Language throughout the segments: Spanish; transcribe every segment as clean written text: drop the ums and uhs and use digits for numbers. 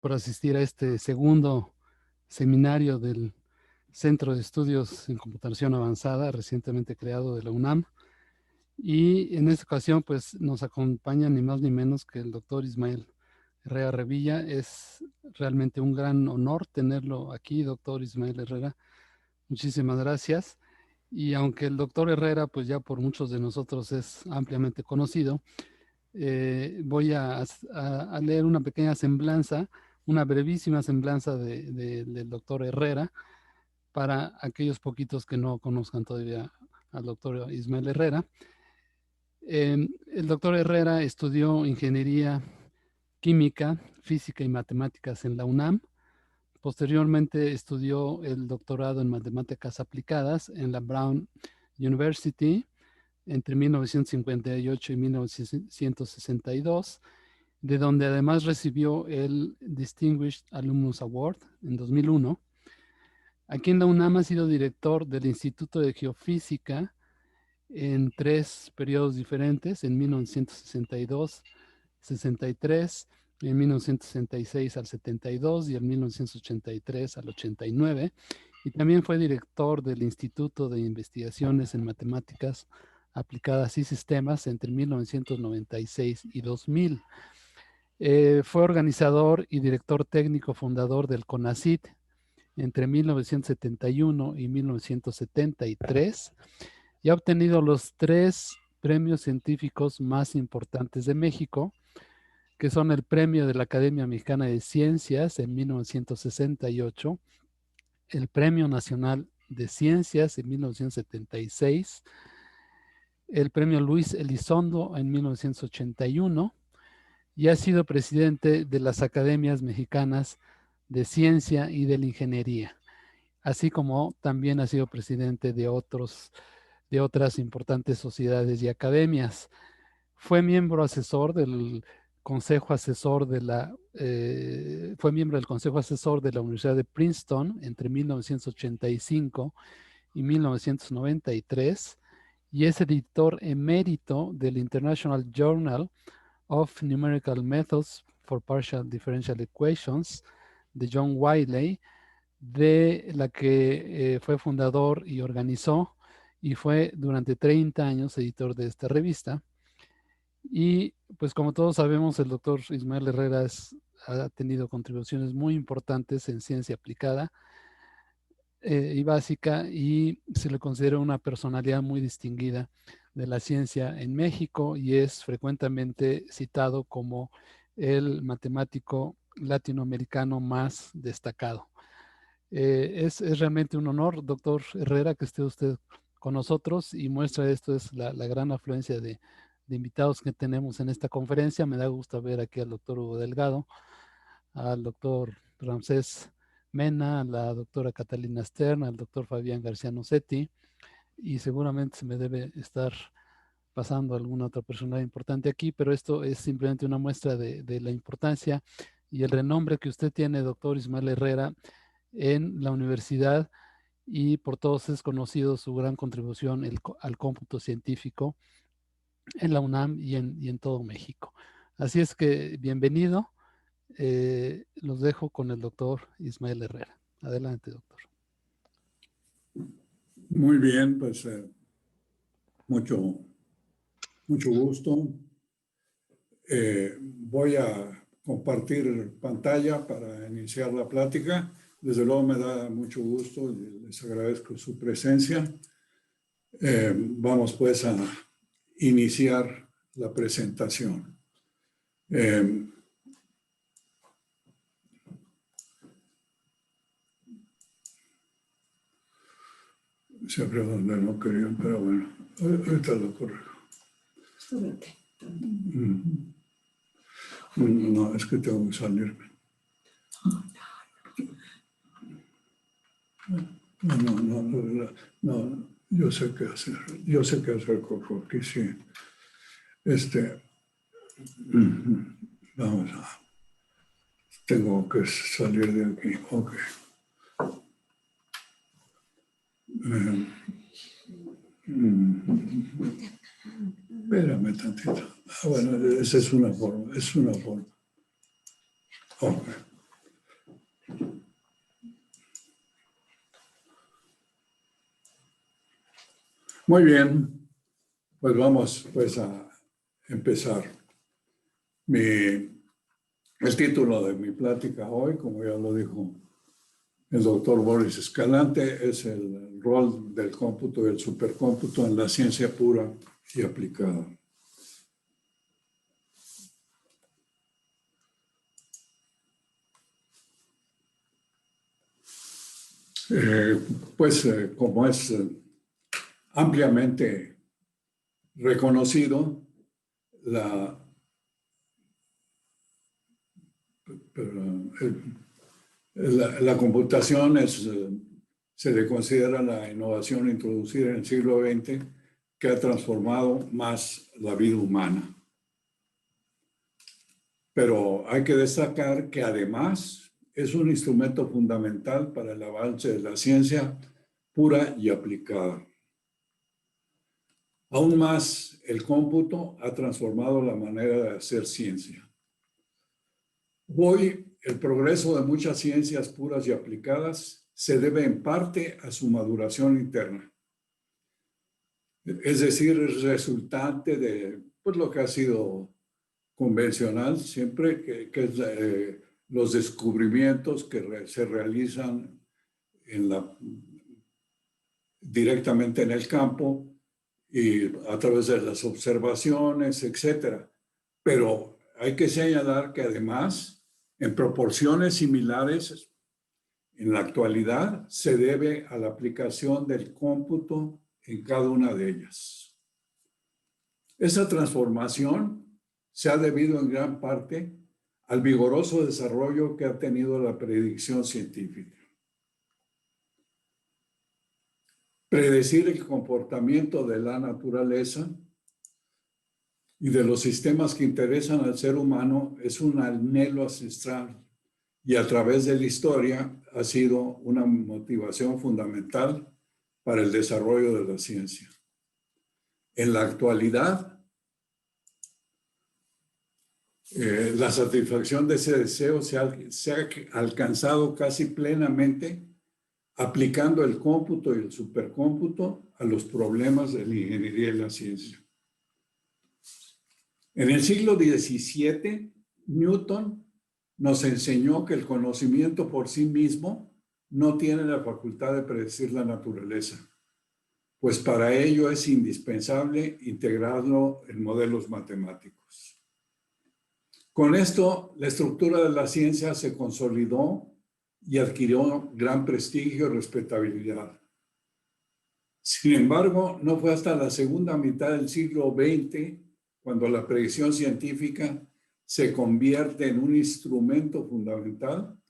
por asistir a este segundo seminario del Centro de Estudios en Computación Avanzada, recientemente creado de la UNAM. Y en esta ocasión, pues nos acompaña ni más ni menos que el doctor Ismael Herrera Revilla. Es realmente un gran honor tenerlo aquí, doctor Ismael Herrera. Muchísimas gracias. Y aunque el doctor Herrera, pues ya por muchos de nosotros es ampliamente conocido, voy a leer una pequeña semblanza, una brevísima semblanza del doctor Herrera para aquellos poquitos que no conozcan todavía al doctor Ismael Herrera. El doctor Herrera estudió ingeniería química, física y matemáticas en la UNAM. Posteriormente estudió el doctorado en matemáticas aplicadas en la Brown University entre 1958 y 1962, de donde además recibió el Distinguished Alumnus Award en 2001. Aquí en la UNAM ha sido director del Instituto de Geofísica en 3 periodos diferentes, en 1962, 63, en 1966 al 72 y en 1983 al 89. Y también fue director del Instituto de Investigaciones en Matemáticas Aplicadas y Sistemas entre 1996 y 2000. Fue organizador y director técnico fundador del CONACYT entre 1971 y 1973 y ha obtenido los 3 premios científicos más importantes de México, que son el Premio de la Academia Mexicana de Ciencias en 1968, el Premio Nacional de Ciencias en 1976, el Premio Luis Elizondo en 1981 y ha sido presidente de las Academias Mexicanas de Ciencia y de la Ingeniería, así como también ha sido presidente de otras importantes sociedades y academias. Fue miembro asesor del Consejo Asesor fue miembro del Consejo Asesor de la Universidad de Princeton entre 1985 y 1993 y es editor emérito del International Journal of Numerical Methods for Partial Differential Equations de John Wiley, de la que fue fundador y organizó y fue durante 30 años editor de esta revista. Y pues como todos sabemos, el doctor Ismael Herrera ha tenido contribuciones muy importantes en ciencia aplicada y básica y se le considera una personalidad muy distinguida de la ciencia en México y es frecuentemente citado como el matemático latinoamericano más destacado. Es realmente un honor, doctor Herrera, que esté usted con nosotros y muestra esto es la gran afluencia de invitados que tenemos en esta conferencia. Me da gusto ver aquí al doctor Hugo Delgado, al doctor Ramsés Mena, a la doctora Catalina Stern, al doctor Fabián García Nocetti, y seguramente se me debe estar pasando alguna otra persona importante aquí, pero esto es simplemente una muestra de la importancia y el renombre que usted tiene, doctor Ismael Herrera, en la universidad y por todos es conocido su gran contribución al cómputo científico en la UNAM y en todo México. Así es que bienvenido. Los dejo con el doctor Ismael Herrera. Adelante, doctor. Muy bien, pues mucho gusto. Voy a compartir pantalla para iniciar la plática. Desde luego me da mucho gusto y les agradezco su presencia. Vamos pues a iniciar la presentación. Siempre donde no querían, pero bueno, ahorita lo corrijo. No, es que tengo que salirme. No, yo sé qué hacer. Yo sé qué hacer, Coco, aquí sí. Vamos a... Tengo que salir de aquí. Ok. Espérame tantito. Bueno, esa es una forma. Ok. Muy bien, pues vamos pues a empezar. El título de mi plática hoy, como ya lo dijo el doctor Boris Escalante, es el rol del cómputo y el supercómputo en la ciencia pura y aplicada. Como es ampliamente reconocido, la computación se le considera la innovación introducida en el siglo XX que ha transformado más la vida humana. Pero hay que destacar que además es un instrumento fundamental para el avance de la ciencia pura y aplicada. Aún más, el cómputo ha transformado la manera de hacer ciencia. Hoy, el progreso de muchas ciencias puras y aplicadas se debe en parte a su maduración interna. Es decir, es resultante de pues, lo que ha sido convencional siempre, que es los descubrimientos que se realizan directamente en el campo y a través de las observaciones, etcétera. Pero hay que señalar que además, en proporciones similares, en la actualidad se debe a la aplicación del cómputo en cada una de ellas. Esa transformación se ha debido en gran parte al vigoroso desarrollo que ha tenido la predicción científica. Predecir el comportamiento de la naturaleza y de los sistemas que interesan al ser humano es un anhelo ancestral y a través de la historia ha sido una motivación fundamental para el desarrollo de la ciencia. En la actualidad, la satisfacción de ese deseo se ha alcanzado casi plenamente aplicando el cómputo y el supercómputo a los problemas de la ingeniería y la ciencia. En el siglo XVII, Newton nos enseñó que el conocimiento por sí mismo no tiene la facultad de predecir la naturaleza, pues para ello es indispensable integrarlo en modelos matemáticos. Con esto, la estructura de la ciencia se consolidó y adquirió gran prestigio y respetabilidad. Sin embargo, no fue hasta la segunda mitad del siglo XX cuando la predicción científica se convierte en un instrumento fundamental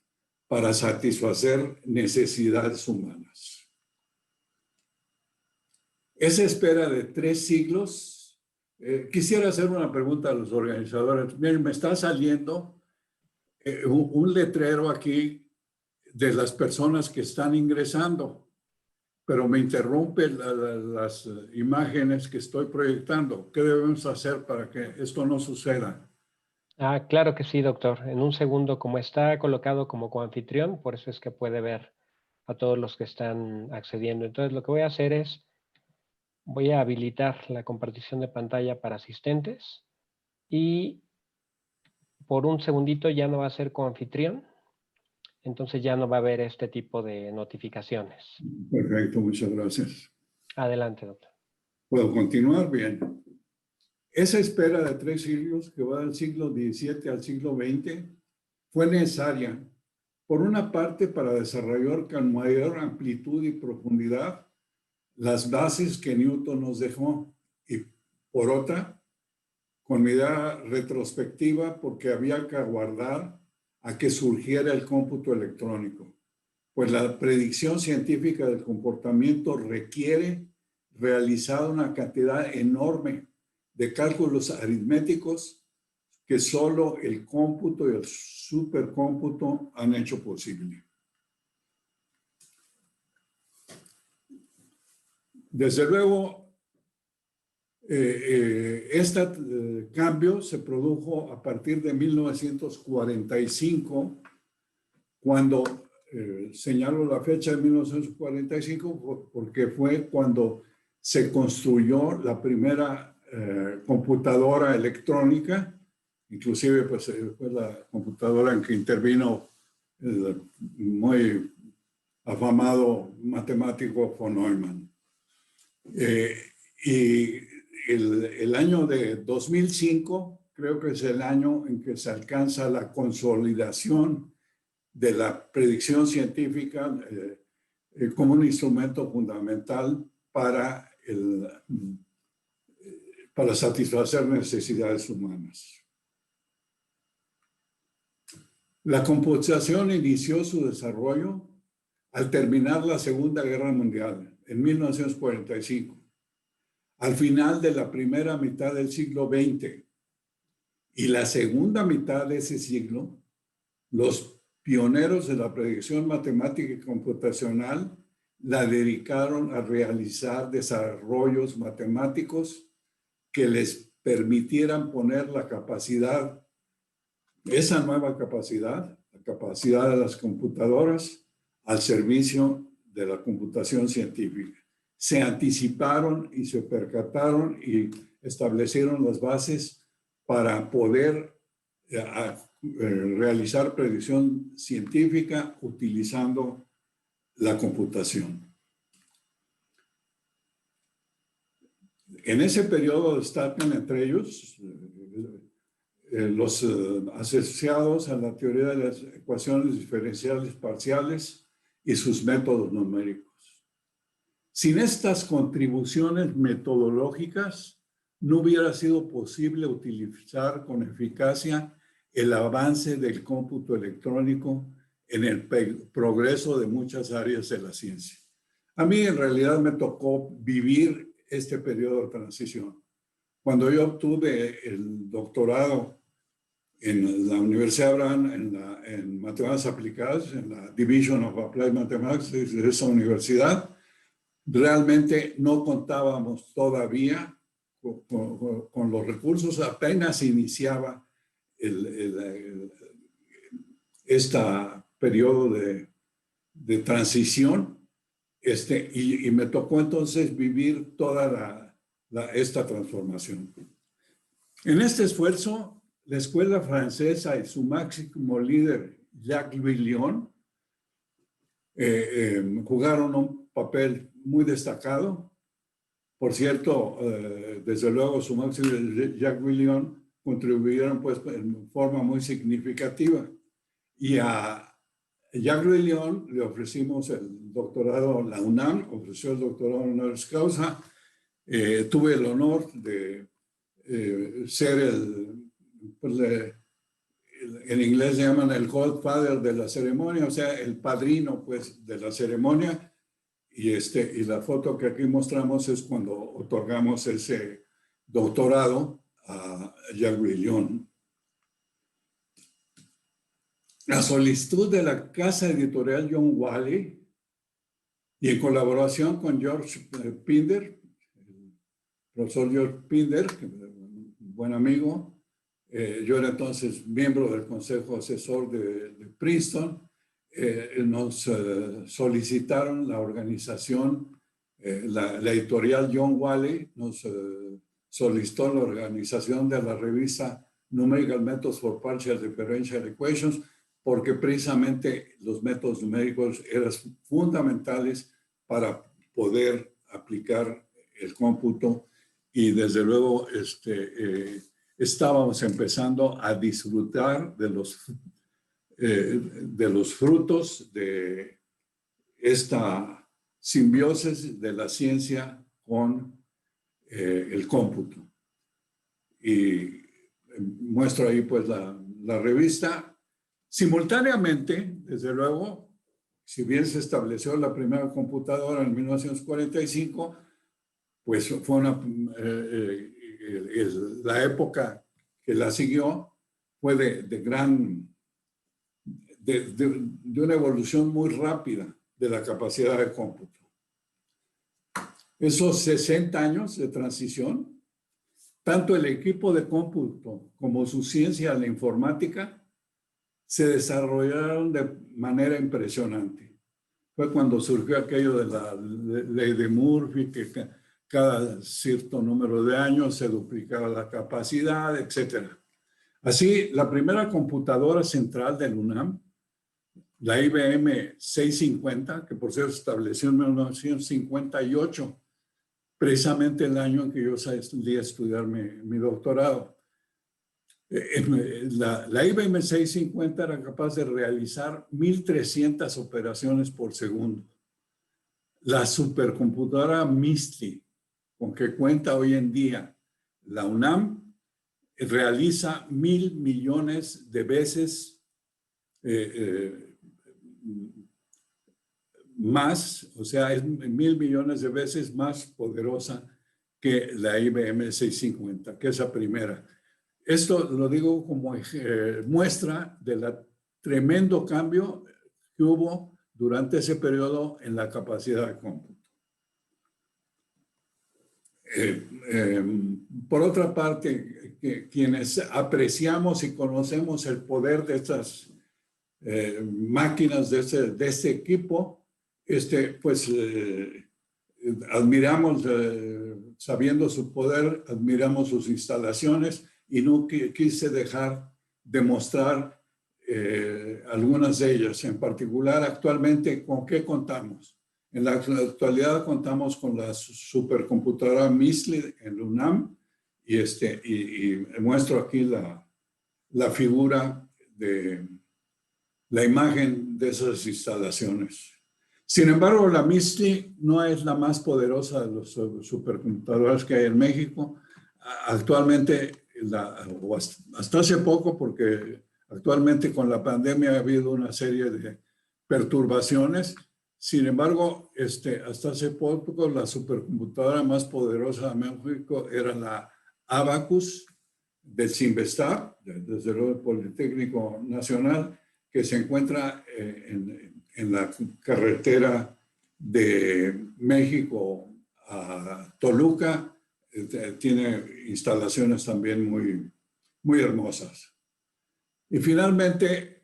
para satisfacer necesidades humanas. Esa espera de 3 siglos. Quisiera hacer una pregunta a los organizadores. Miren, me está saliendo un letrero aquí de las personas que están ingresando, pero me interrumpe las imágenes que estoy proyectando. ¿Qué debemos hacer para que esto no suceda? Claro que sí, doctor. En un segundo, como está colocado como coanfitrión, por eso es que puede ver a todos los que están accediendo. Entonces, lo que voy a hacer es, voy a habilitar la compartición de pantalla para asistentes y por un segundito ya no va a ser coanfitrión. Entonces ya no va a haber este tipo de notificaciones. Perfecto, muchas gracias. Adelante, doctor. ¿Puedo continuar? Bien. Esa espera de 3 siglos, que va del siglo XVII al siglo XX, fue necesaria, por una parte, para desarrollar con mayor amplitud y profundidad las bases que Newton nos dejó, y por otra, con mirada retrospectiva, porque había que aguardar a que surgiera el cómputo electrónico, pues la predicción científica del comportamiento requiere realizar una cantidad enorme de cálculos aritméticos que solo el cómputo y el supercómputo han hecho posible. Desde luego, este cambio se produjo a partir de 1945, cuando señalo la fecha de 1945 porque fue cuando se construyó la primera computadora electrónica, inclusive pues, fue la computadora en que intervino el muy afamado matemático von Neumann. Y el año de 2005 creo que es el año en que se alcanza la consolidación de la predicción científica como un instrumento fundamental para satisfacer necesidades humanas. La computación inició su desarrollo al terminar la Segunda Guerra Mundial, en 1945, al final de la primera mitad del siglo XX y la segunda mitad de ese siglo, los pioneros de la predicción matemática y computacional la dedicaron a realizar desarrollos matemáticos que les permitieran poner la capacidad, esa nueva capacidad, la capacidad de las computadoras, al servicio de la computación científica. Se anticiparon y se percataron y establecieron las bases para poder realizar predicción científica utilizando la computación. En ese periodo destacan entre ellos los asociados a la teoría de las ecuaciones diferenciales parciales y sus métodos numéricos. Sin estas contribuciones metodológicas, no hubiera sido posible utilizar con eficacia el avance del cómputo electrónico en el progreso de muchas áreas de la ciencia. A mí en realidad me tocó vivir este periodo de transición. Cuando yo obtuve el doctorado en la Universidad de Abraham, en matemáticas aplicadas, en la Division of Applied Mathematics de esa universidad, realmente no contábamos todavía con los recursos, apenas iniciaba este periodo de transición, y me tocó entonces vivir toda esta transformación. En este esfuerzo, la escuela francesa y su máximo líder, Jacques Villon, jugaron un papel muy destacado. Por cierto, desde luego su máximo líder, Jacques Villon, contribuyeron pues en forma muy significativa. Y a Jacques Villon le ofrecimos el doctorado, la UNAM ofreció el doctorado honoris causa. Tuve el honor de ser en inglés se llaman el godfather de la ceremonia, o sea, el padrino pues de la ceremonia. Y la foto que aquí mostramos es cuando otorgamos ese doctorado a Jacques Villon. La solicitud de la casa editorial John Wiley y en colaboración con George Pinder, el profesor George Pinder, un buen amigo, yo era entonces miembro del consejo asesor de Princeton, nos solicitaron la organización, la editorial John Wiley nos solicitó la organización de la revista Numerical Methods for Partial Differential Equations, porque precisamente los métodos numéricos eran fundamentales para poder aplicar el cómputo y desde luego estábamos empezando a disfrutar de los frutos de esta simbiosis de la ciencia con el cómputo. Y muestro ahí pues la revista. Simultáneamente, desde luego, si bien se estableció la primera computadora en 1945, pues fue la época que la siguió fue de una evolución muy rápida de la capacidad de cómputo. Esos 60 años de transición, tanto el equipo de cómputo como su ciencia, la informática, se desarrollaron de manera impresionante. Fue cuando surgió aquello de la ley de Murphy, que cada cierto número de años se duplicaba la capacidad, etc. Así, la primera computadora central del UNAM, la IBM 650, que por cierto se estableció en 1958, precisamente el año en que yo salí a estudiar mi doctorado. La IBM 650 era capaz de realizar 1,300 operaciones por segundo. La supercomputadora MISTI, con que cuenta hoy en día la UNAM, realiza 1,000 millones de veces más, o sea, es 1,000 millones de veces más poderosa que la IBM 650, que es la primera. Esto lo digo como muestra del tremendo cambio que hubo durante ese periodo en la capacidad de cómputo. Por otra parte, quienes apreciamos y conocemos el poder de estas máquinas, de este equipo, pues admiramos, sabiendo su poder, admiramos sus instalaciones y no quise dejar de mostrar algunas de ellas. En particular, actualmente, ¿con qué contamos? En la actualidad contamos con la supercomputadora MISTI en la UNAM y muestro aquí la figura de la imagen de esas instalaciones. Sin embargo, la MISTI no es la más poderosa de las supercomputadoras que hay en México. Actualmente, o hasta hace poco, porque actualmente con la pandemia ha habido una serie de perturbaciones. Sin embargo, hasta hace poco la supercomputadora más poderosa de México era la Abacus del CINVESTAB, desde luego el Politécnico Nacional, que se encuentra en la carretera de México a Toluca. Tiene instalaciones también muy, muy hermosas. Y finalmente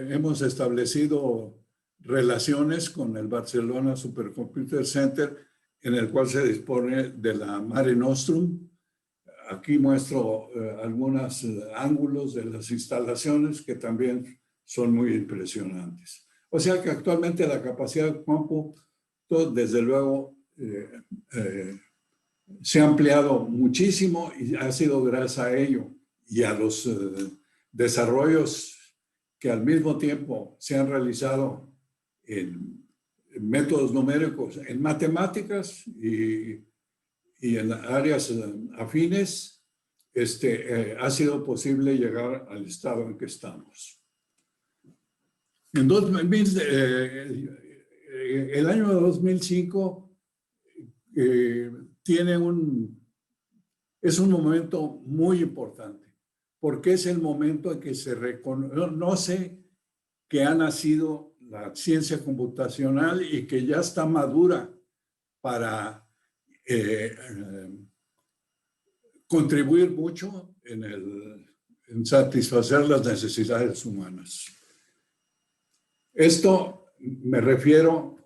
hemos establecido relaciones con el Barcelona Supercomputer Center, en el cual se dispone de la Mare Nostrum. Aquí muestro algunos ángulos de las instalaciones que también son muy impresionantes. O sea que actualmente la capacidad de cómputo, desde luego, se ha ampliado muchísimo y ha sido gracias a ello y a los desarrollos que al mismo tiempo se han realizado en métodos numéricos, en matemáticas y en áreas afines, ha sido posible llegar al estado en que estamos. En el año 2005 es un momento muy importante, porque es el momento en que se reconoce que ha nacido la ciencia computacional y que ya está madura para contribuir mucho en satisfacer las necesidades humanas. Esto me refiero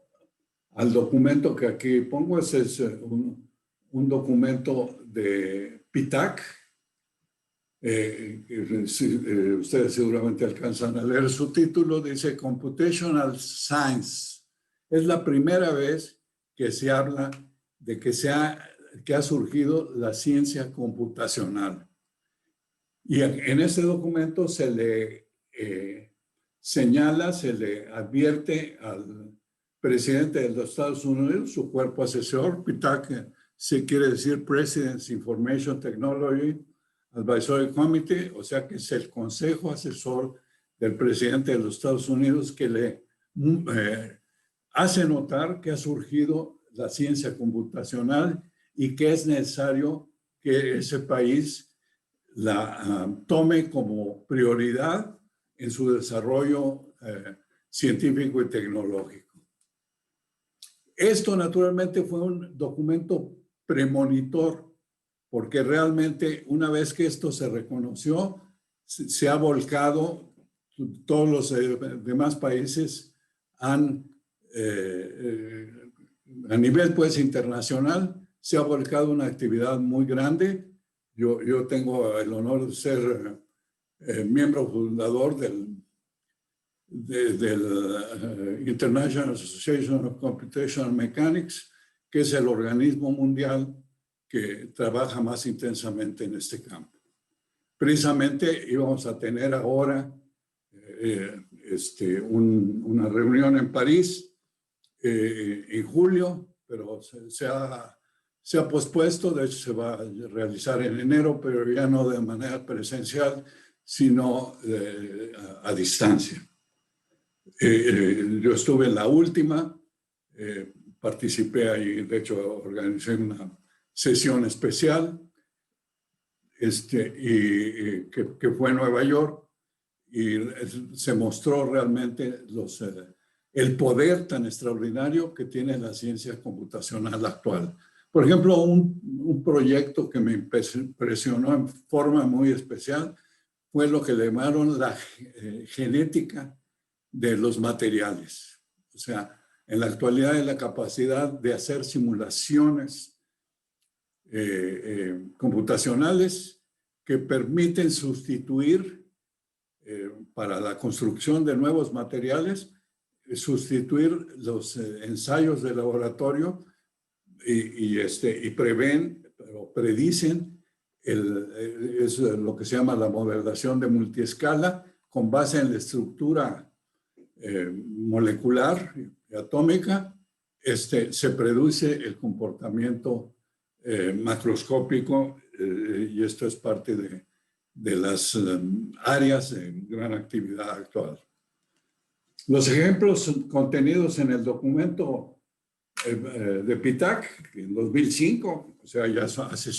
al documento que aquí pongo. Este es un documento de PITAC. Ustedes seguramente alcanzan a leer su título. Dice Computational Science. Es la primera vez que se habla de que ha surgido la ciencia computacional. Y en este documento se le señala, se le advierte al presidente de los Estados Unidos, su cuerpo asesor, PITAC, se quiere decir President's Information Technology Advisory Committee, o sea que es el consejo asesor del presidente de los Estados Unidos, que le hace notar que ha surgido la ciencia computacional y que es necesario que ese país la tome como prioridad en su desarrollo científico y tecnológico. Esto naturalmente fue un documento premonitor, porque realmente una vez que esto se reconoció, se ha volcado, todos los demás países han, a nivel pues internacional, se ha volcado una actividad muy grande. Yo tengo el honor de ser miembro fundador del International Association of Computational Mechanics, que es el organismo mundial que trabaja más intensamente en este campo. Precisamente íbamos a tener ahora una reunión en París en julio, pero se ha pospuesto. De hecho se va a realizar en enero, pero ya no de manera presencial, sino a distancia. Yo estuve en la última, participé ahí, de hecho organizé una sesión especial que fue en Nueva York, y se mostró realmente el poder tan extraordinario que tiene la ciencia computacional actual. Por ejemplo, un proyecto que me impresionó en forma muy especial fue lo que le llamaron la genética de los materiales. O sea, en la actualidad es la capacidad de hacer simulaciones computacionales que permiten sustituir para la construcción de nuevos materiales, sustituir los ensayos de laboratorio y prevén o predicen es lo que se llama la modelación de multiescala con base en la estructura molecular y atómica. Se produce el comportamiento macroscópico y esto es parte de las áreas de gran actividad actual. Los ejemplos contenidos en el documento de PITAC en 2005, o sea, ya hace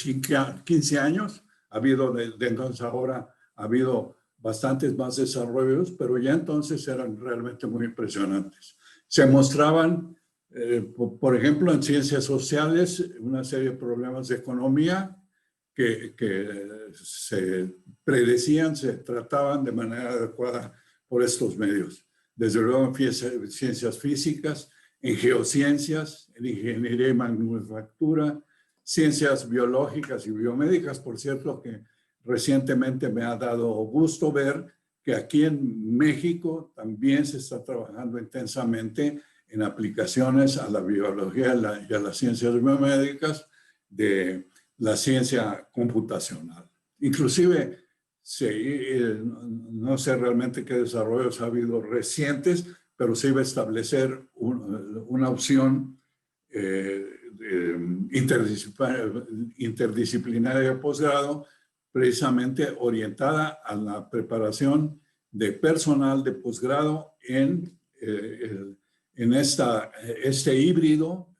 15 años, ha habido de entonces ahora, ha habido bastantes más desarrollos, pero ya entonces eran realmente muy impresionantes. Se mostraban, por ejemplo, en ciencias sociales, una serie de problemas de economía que se predecían, se trataban de manera adecuada por estos medios. Desde luego en ciencias físicas, en geociencias, en ingeniería y manufactura, ciencias biológicas y biomédicas. Por cierto, que recientemente me ha dado gusto ver que aquí en México también se está trabajando intensamente en aplicaciones a la biología y a las ciencias biomédicas de la ciencia computacional. Inclusive, no sé realmente qué desarrollos ha habido recientes, pero se iba a establecer una opción interdisciplinaria de posgrado, precisamente orientada a la preparación de personal de posgrado en este híbrido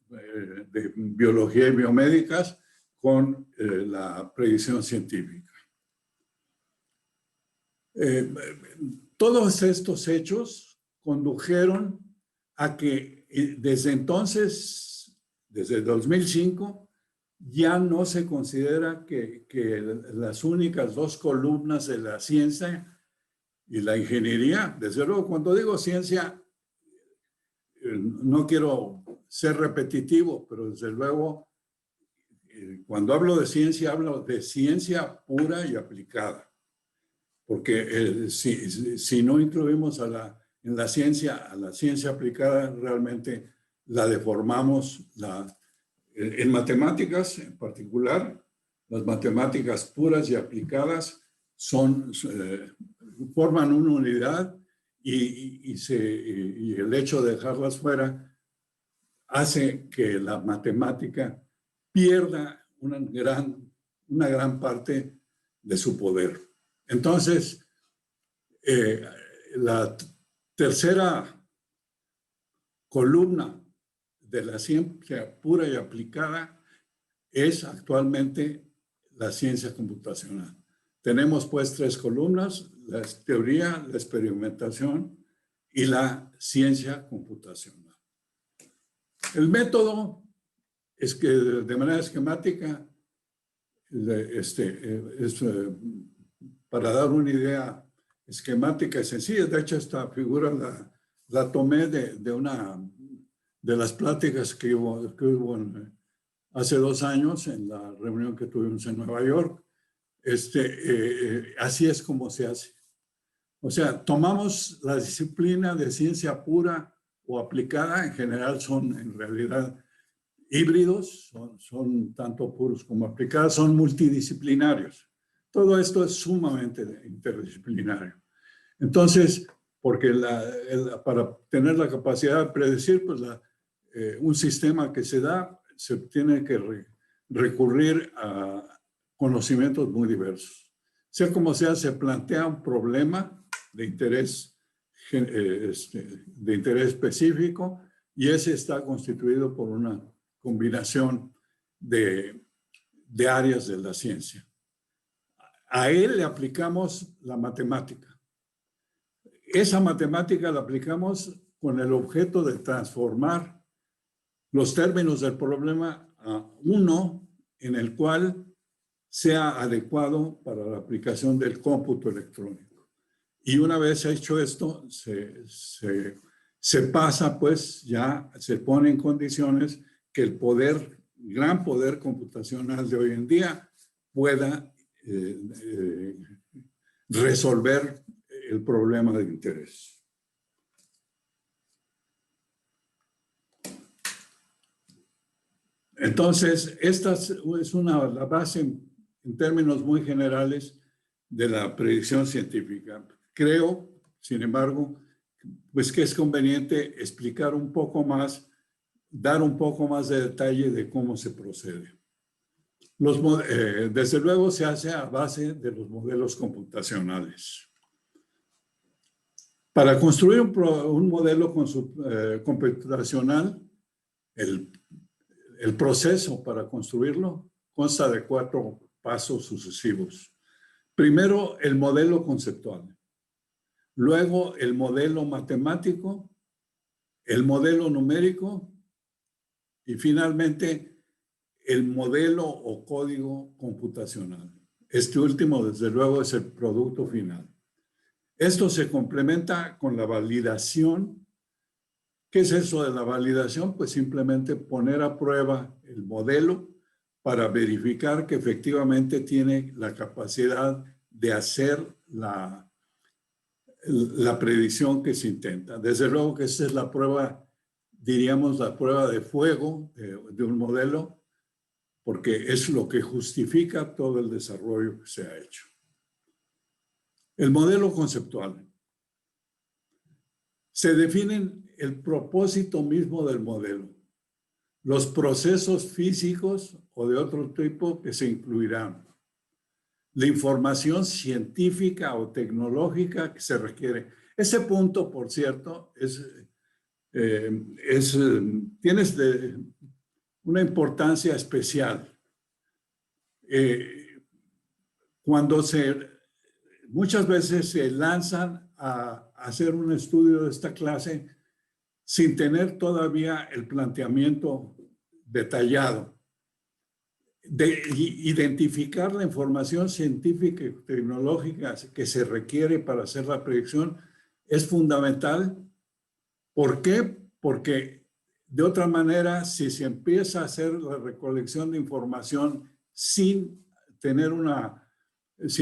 de biología y biomédicas con la predicción científica. Todos estos hechos condujeron a que desde entonces, desde 2005, ya no se considera que las únicas dos columnas de la ciencia y la ingeniería, desde luego cuando digo ciencia, no quiero ser repetitivo, pero desde luego cuando hablo de ciencia, hablo de ciencia pura y aplicada. Porque si no incluimos en la ciencia aplicada, realmente la deformamos. En matemáticas en particular, las matemáticas puras y aplicadas forman una unidad y el hecho de dejarlas fuera hace que la matemática pierda una gran parte de su poder. Entonces, la tercera columna de la ciencia pura y aplicada es actualmente la ciencia computacional. Tenemos pues tres columnas: la teoría, la experimentación y la ciencia computacional. El método es que de manera esquemática para dar una idea esquemática y sencilla. De hecho, esta figura la tomé de una de las pláticas que hubo hace 2 años en la reunión que tuvimos en Nueva York. Así es como se hace. O sea, tomamos la disciplina de ciencia pura o aplicada, en general son en realidad híbridos, son tanto puros como aplicadas, son multidisciplinarios. Todo esto es sumamente interdisciplinario. Entonces, porque para tener la capacidad de predecir, pues un sistema que se da, se tiene que recurrir a conocimientos muy diversos. Sea como sea, se plantea un problema de interés específico y ese está constituido por una combinación de áreas de la ciencia. A él le aplicamos la matemática. Esa matemática la aplicamos con el objeto de transformar los términos del problema a uno en el cual sea adecuado para la aplicación del cómputo electrónico. Y una vez hecho esto, se pasa, pues ya se pone en condiciones que el gran poder computacional de hoy en día pueda resolver el problema de interés. Entonces, esta es la base en términos muy generales de la predicción científica. Creo, sin embargo, pues que es conveniente explicar un poco más, dar un poco más de detalle de cómo se procede. Desde luego se hace a base de los modelos computacionales. Para construir un modelo computacional, el proceso para construirlo consta de 4 pasos sucesivos. Primero, el modelo conceptual. Luego, el modelo matemático, el modelo numérico y finalmente, el modelo o código computacional. Este último, desde luego, es el producto final. Esto se complementa con la validación. ¿Qué es eso de la validación? Pues simplemente poner a prueba el modelo para verificar que efectivamente tiene la capacidad de hacer la predicción que se intenta. Desde luego que esa es la prueba, diríamos la prueba de fuego de un modelo, porque es lo que justifica todo el desarrollo que se ha hecho. El modelo conceptual. Se definen el propósito mismo del modelo, los procesos físicos o de otro tipo que se incluirán, la información científica o tecnológica que se requiere. Ese punto, por cierto, tiene una importancia especial. Muchas veces se lanzan a hacer un estudio de esta clase sin tener todavía el planteamiento detallado de identificar la información científica y tecnológica que se requiere para hacer la predicción es fundamental. ¿Por qué? Porque de otra manera, si se empieza a hacer la recolección de información sin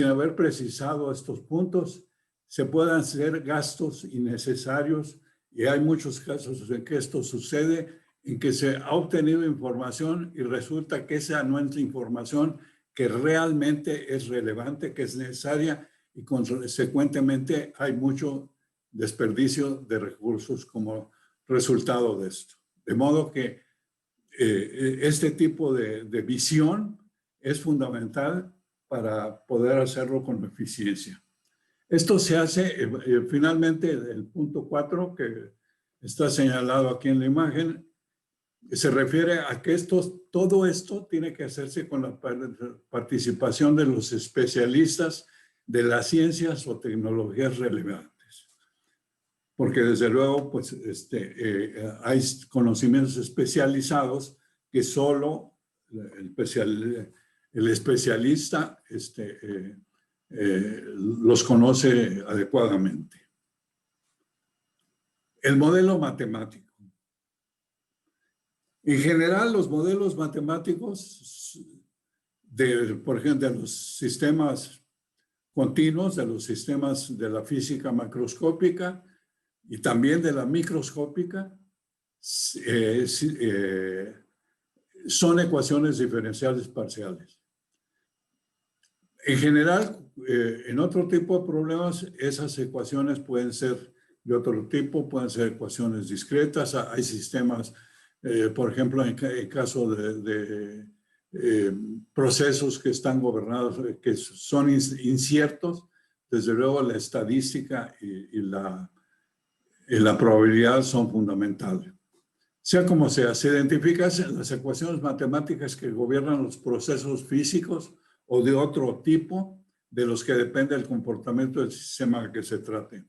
haber precisado estos puntos, se pueden hacer gastos innecesarios y hay muchos casos en que esto sucede, en que se ha obtenido información y resulta que esa no es la información que realmente es relevante, que es necesaria y consecuentemente hay mucho desperdicio de recursos como resultado de esto. De modo que este tipo de visión es fundamental para poder hacerlo con eficiencia. Esto se hace, finalmente, el punto 4, que está señalado aquí en la imagen, se refiere a que todo esto tiene que hacerse con la participación de los especialistas de las ciencias o tecnologías relevantes. Porque desde luego, pues, hay conocimientos especializados que solo el especialista los conoce adecuadamente. El modelo matemático. En general, los modelos matemáticos por ejemplo, de los sistemas continuos, de los sistemas de la física macroscópica y también de la microscópica, son ecuaciones diferenciales parciales. En general, en otro tipo de problemas, esas ecuaciones pueden ser de otro tipo, pueden ser ecuaciones discretas. Hay sistemas, por ejemplo, en el caso de procesos que están gobernados, que son inciertos, desde luego la estadística y la probabilidad son fundamentales. Sea como sea, se identifican las ecuaciones matemáticas que gobiernan los procesos físicos o de otro tipo de los que depende el comportamiento del sistema al que se trate.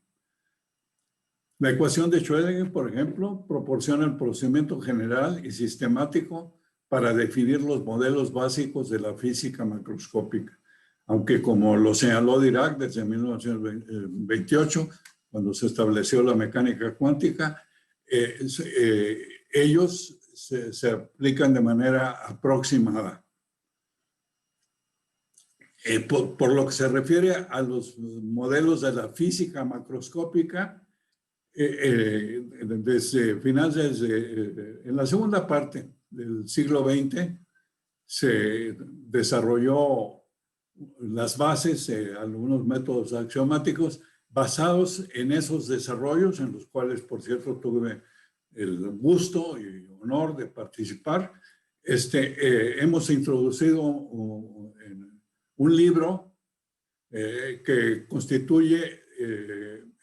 La ecuación de Schrödinger, por ejemplo, proporciona el procedimiento general y sistemático para definir los modelos básicos de la física macroscópica. Aunque, como lo señaló Dirac desde 1928, cuando se estableció la mecánica cuántica, ellos se aplican de manera aproximada. Por lo que se refiere a los modelos de la física macroscópica, desde finales en la segunda parte del siglo XX se desarrolló las bases de algunos métodos axiomáticos basados en esos desarrollos, en los cuales, por cierto, tuve el gusto y honor de participar. Hemos introducido un libro que constituye,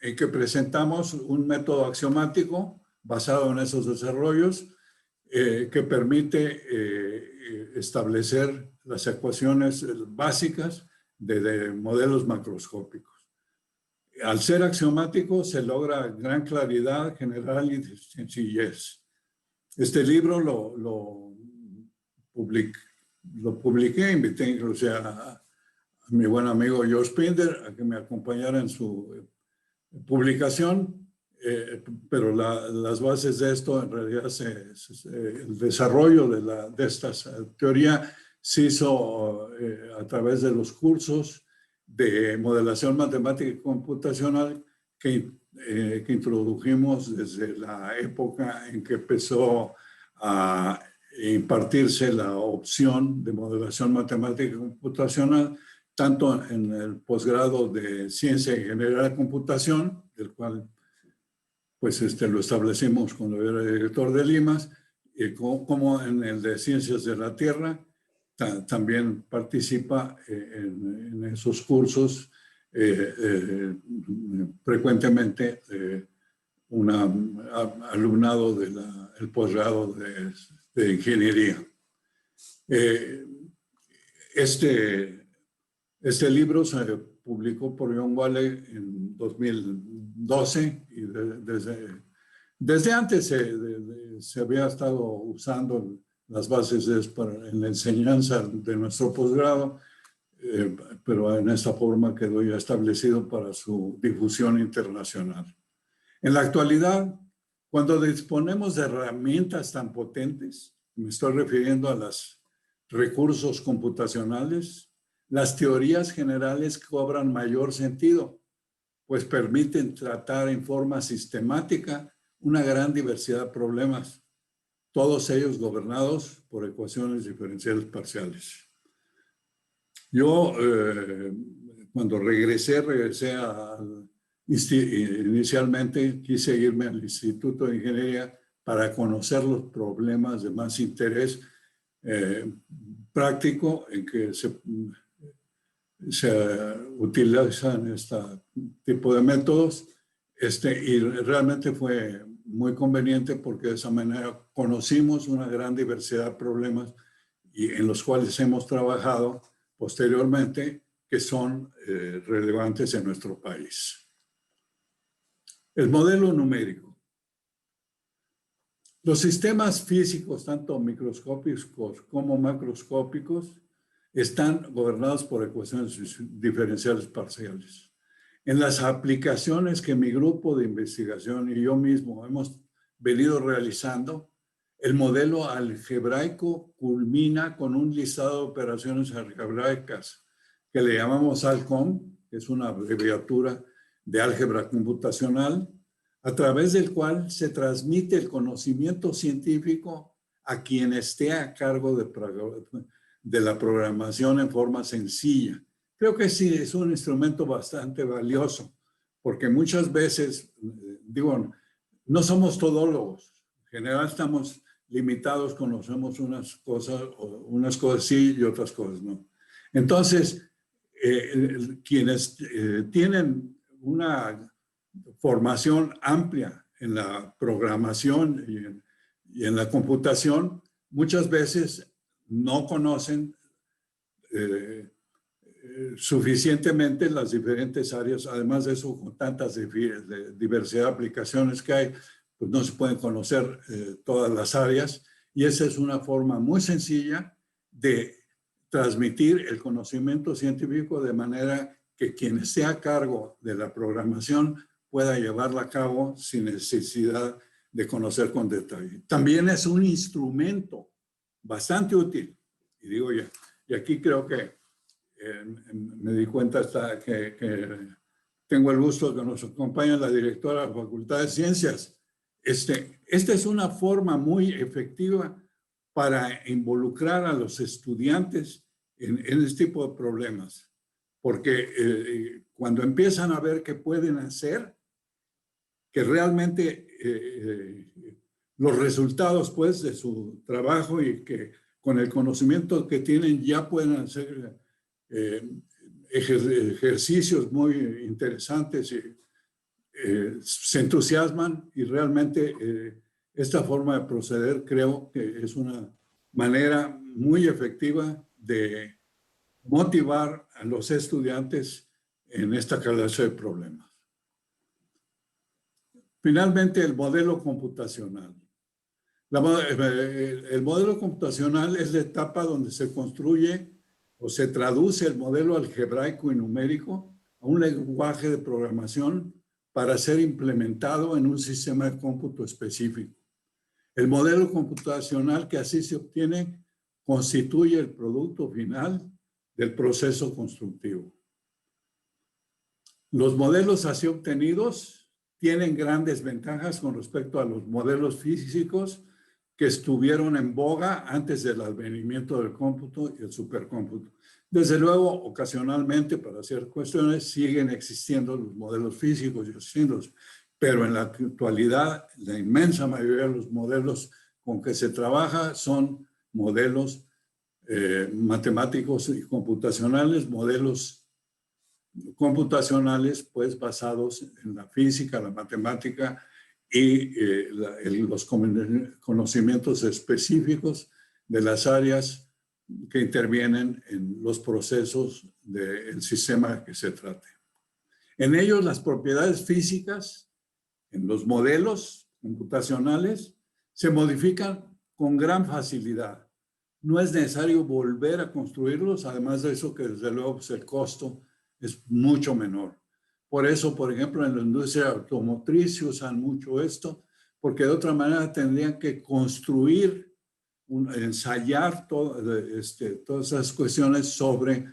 en que presentamos un método axiomático basado en esos desarrollos que permite establecer las ecuaciones básicas de modelos macroscópicos. Al ser axiomático se logra gran claridad general y sencillez. Este libro lo publiqué, invité incluso a mi buen amigo George Pinder a que me acompañara en su publicación, pero las bases de esto, en realidad, el desarrollo de esta teoría se hizo a través de los cursos de modelación matemática y computacional que introdujimos desde la época en que empezó a impartirse la opción de modelación matemática y computacional, tanto en el posgrado de Ciencia y Ingeniería de Computación, del cual pues lo establecimos cuando era director de Limas, como en el de Ciencias de la Tierra. También participa en esos cursos frecuentemente un alumnado del posgrado de Ingeniería. Este libro se publicó por John Wiley en 2012 y desde antes se había estado usando las bases en la enseñanza de nuestro posgrado, pero en esta forma quedó ya establecido para su difusión internacional. En la actualidad, cuando disponemos de herramientas tan potentes, me estoy refiriendo a los recursos computacionales, las teorías generales cobran mayor sentido, pues permiten tratar en forma sistemática una gran diversidad de problemas, todos ellos gobernados por ecuaciones diferenciales parciales. Yo, cuando regresé inicialmente quise irme al Instituto de Ingeniería para conocer los problemas de más interés práctico en que se utilizan este tipo de métodos, y realmente fue muy conveniente porque de esa manera conocimos una gran diversidad de problemas en los cuales hemos trabajado posteriormente que son relevantes en nuestro país. El modelo numérico. Los sistemas físicos, tanto microscópicos como macroscópicos, están gobernados por ecuaciones diferenciales parciales. En las aplicaciones que mi grupo de investigación y yo mismo hemos venido realizando, el modelo algebraico culmina con un listado de operaciones algebraicas que le llamamos ALCOM, que es una abreviatura de álgebra computacional, a través del cual se transmite el conocimiento científico a quien esté a cargo de la programación en forma sencilla. Creo que sí, es un instrumento bastante valioso, porque muchas veces, digo, no somos todólogos. En general estamos limitados, conocemos unas cosas sí y otras cosas no. Entonces, quienes tienen una formación amplia en la programación y en la computación, muchas veces no conocen suficientemente las diferentes áreas. Además de eso, con tantas diversidad de aplicaciones que hay, pues no se pueden conocer todas las áreas, y esa es una forma muy sencilla de transmitir el conocimiento científico de manera que quien esté a cargo de la programación pueda llevarla a cabo sin necesidad de conocer con detalle. También es un instrumento bastante útil, y digo ya, y aquí creo que me di cuenta hasta que tengo el gusto de que nos acompañe la directora de la Facultad de Ciencias. Esta es una forma muy efectiva para involucrar a los estudiantes en este tipo de problemas, porque cuando empiezan a ver qué pueden hacer, que realmente los resultados pues de su trabajo y que con el conocimiento que tienen ya pueden hacer ejercicios muy interesantes y se entusiasman, y realmente esta forma de proceder creo que es una manera muy efectiva de motivar a los estudiantes en esta clase de problemas. Finalmente, el modelo computacional. El modelo computacional es la etapa donde se construye o se traduce el modelo algebraico y numérico a un lenguaje de programación para ser implementado en un sistema de cómputo específico. El modelo computacional que así se obtiene constituye el producto final del proceso constructivo. Los modelos así obtenidos tienen grandes ventajas con respecto a los modelos físicos que estuvieron en boga antes del advenimiento del cómputo y el supercómputo. Desde luego, ocasionalmente, para ciertas cuestiones, siguen existiendo los modelos físicos y los símbolos, pero en la actualidad, la inmensa mayoría de los modelos con que se trabaja son modelos matemáticos y computacionales, modelos computacionales pues basados en la física, la matemática y los conocimientos específicos de las áreas que intervienen en los procesos del sistema que se trate. En ellos las propiedades físicas, en los modelos computacionales, se modifican con gran facilidad. No es necesario volver a construirlos, además de eso que desde luego pues, el costo es mucho menor. Por eso, por ejemplo, en la industria automotriz se usan mucho esto, porque de otra manera tendrían que construir, ensayar todas esas cuestiones sobre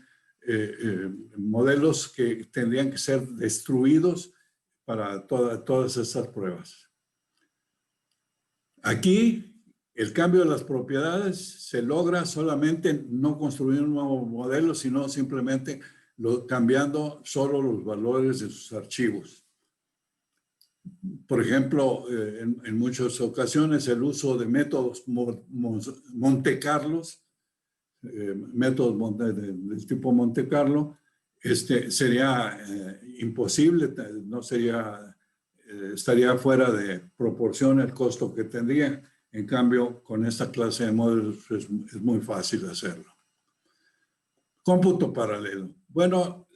modelos que tendrían que ser destruidos para todas esas pruebas. Aquí, el cambio de las propiedades se logra solamente no construir un nuevo modelo, sino simplemente cambiando solo los valores de sus archivos. Por ejemplo, en muchas ocasiones el uso de métodos Monte Carlos, métodos del tipo Monte Carlo, sería imposible, no sería, estaría fuera de proporción el costo que tendría. En cambio, con esta clase de modelos es muy fácil hacerlo. Cómputo paralelo. Bueno,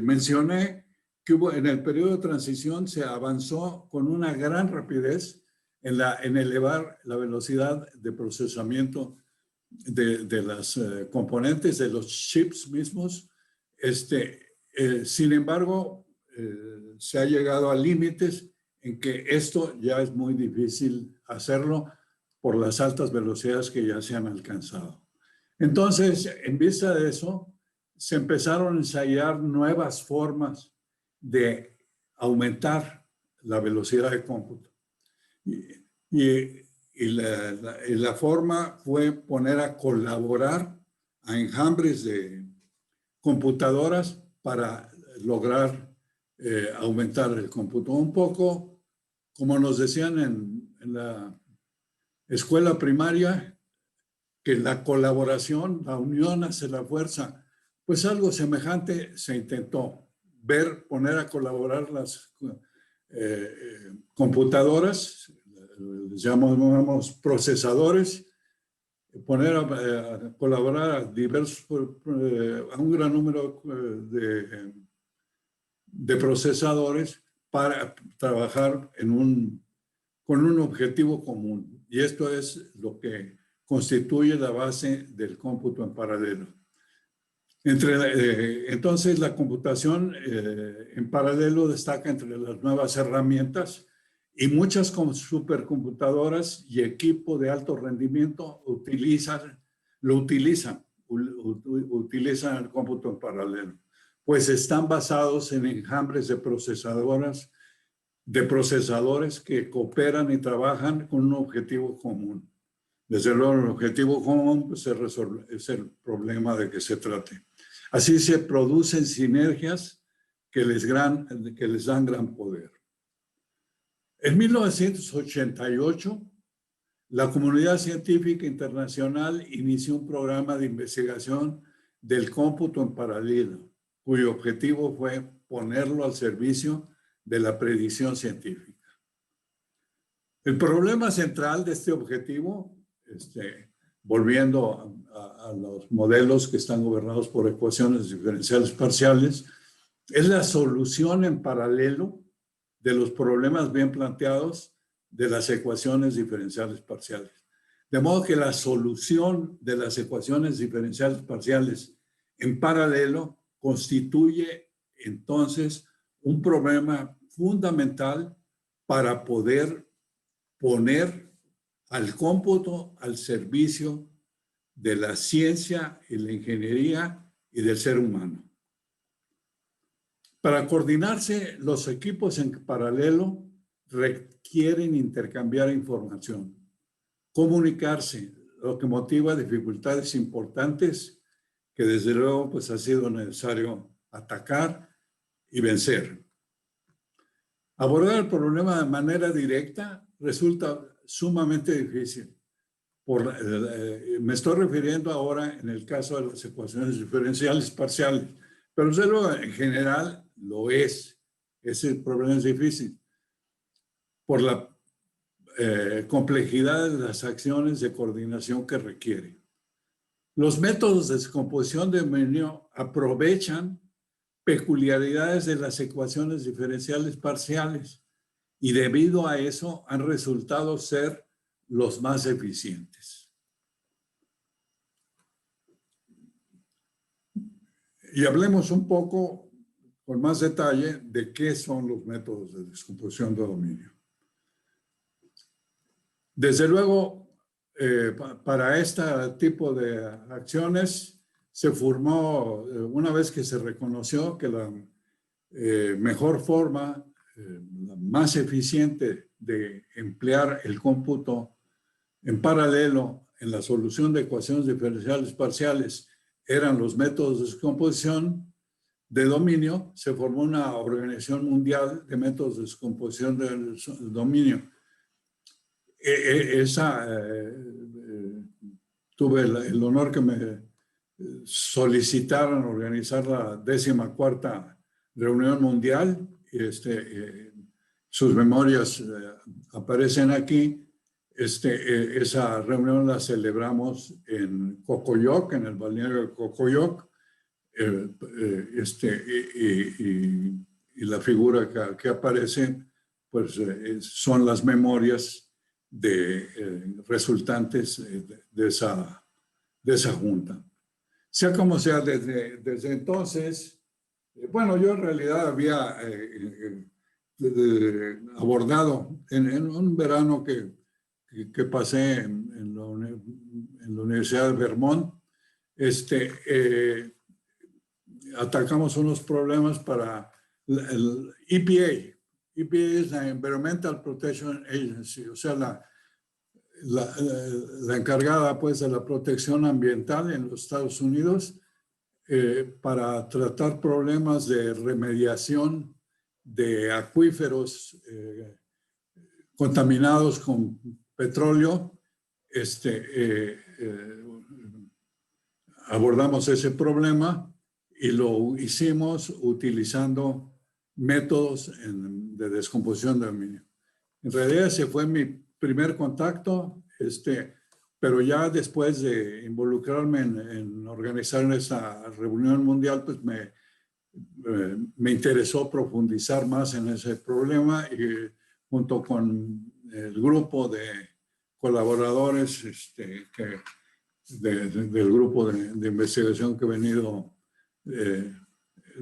mencioné que en el periodo de transición se avanzó con una gran rapidez en elevar la velocidad de procesamiento de las componentes de los chips mismos. Sin embargo, se ha llegado a límites en que esto ya es muy difícil hacerlo por las altas velocidades que ya se han alcanzado. Entonces, en vista de eso, se empezaron a ensayar nuevas formas de aumentar la velocidad de cómputo. Y la forma fue poner a colaborar a enjambres de computadoras para lograr aumentar el cómputo. Un poco, como nos decían en la escuela primaria, que la colaboración, la unión hace la fuerza. Pues algo semejante se intentó poner a colaborar las computadoras, les llamamos procesadores, poner a colaborar a un gran número de procesadores para trabajar con un objetivo común. Y esto es lo que constituye la base del cómputo en paralelo. Entonces, la computación en paralelo destaca entre las nuevas herramientas y muchas supercomputadoras y equipo de alto rendimiento utilizan el cómputo en paralelo, pues están basados en enjambres de procesadores que cooperan y trabajan con un objetivo común. Desde luego, el objetivo común pues, es el problema de que se trate. Así se producen sinergias que les dan gran poder. En 1988, la comunidad científica internacional inició un programa de investigación del cómputo en paralelo, cuyo objetivo fue ponerlo al servicio de la predicción científica. El problema central de este objetivo, volviendo a los modelos que están gobernados por ecuaciones diferenciales parciales, es la solución en paralelo de los problemas bien planteados de las ecuaciones diferenciales parciales. De modo que la solución de las ecuaciones diferenciales parciales en paralelo constituye entonces un problema fundamental para poder poner al cómputo al servicio de la ciencia y la ingeniería y del ser humano. Para coordinarse, los equipos en paralelo requieren intercambiar información, comunicarse, lo que motiva dificultades importantes que desde luego pues, ha sido necesario atacar y vencer. Abordar el problema de manera directa resulta sumamente difícil. Me estoy refiriendo ahora en el caso de las ecuaciones diferenciales parciales, pero desde luego en general lo es. Ese problema es difícil por la complejidad de las acciones de coordinación que requiere. Los métodos de descomposición de dominio aprovechan peculiaridades de las ecuaciones diferenciales parciales y debido a eso han resultado ser los más eficientes. Y hablemos un poco con más detalle de qué son los métodos de descomposición de dominio. Desde luego, para este tipo de acciones se formó, una vez que se reconoció que la mejor forma, la más eficiente de emplear el cómputo en paralelo en la solución de ecuaciones diferenciales parciales eran los métodos de descomposición de dominio, se formó una organización mundial de métodos de descomposición del dominio. Tuve el honor que me solicitaran organizar la 14ª reunión mundial. Sus memorias aparecen aquí. Esa reunión la celebramos en Cocoyoc, en el balneario de Cocoyoc. Y la figura que aparece, pues son las memorias resultantes de esa junta. Sea como sea, desde entonces, bueno, yo en realidad había abordado en un verano que que pasé en la Universidad de Vermont, atacamos unos problemas para el EPA. EPA es la Environmental Protection Agency, o sea, la encargada pues de la protección ambiental en los Estados Unidos, para tratar problemas de remediación de acuíferos contaminados con petróleo. Abordamos ese problema y lo hicimos utilizando métodos de descomposición de aluminio. En realidad ese fue mi primer contacto, pero ya después de involucrarme en organizar esa reunión mundial, pues me interesó profundizar más en ese problema, y junto con el grupo de colaboradores del grupo de investigación que he venido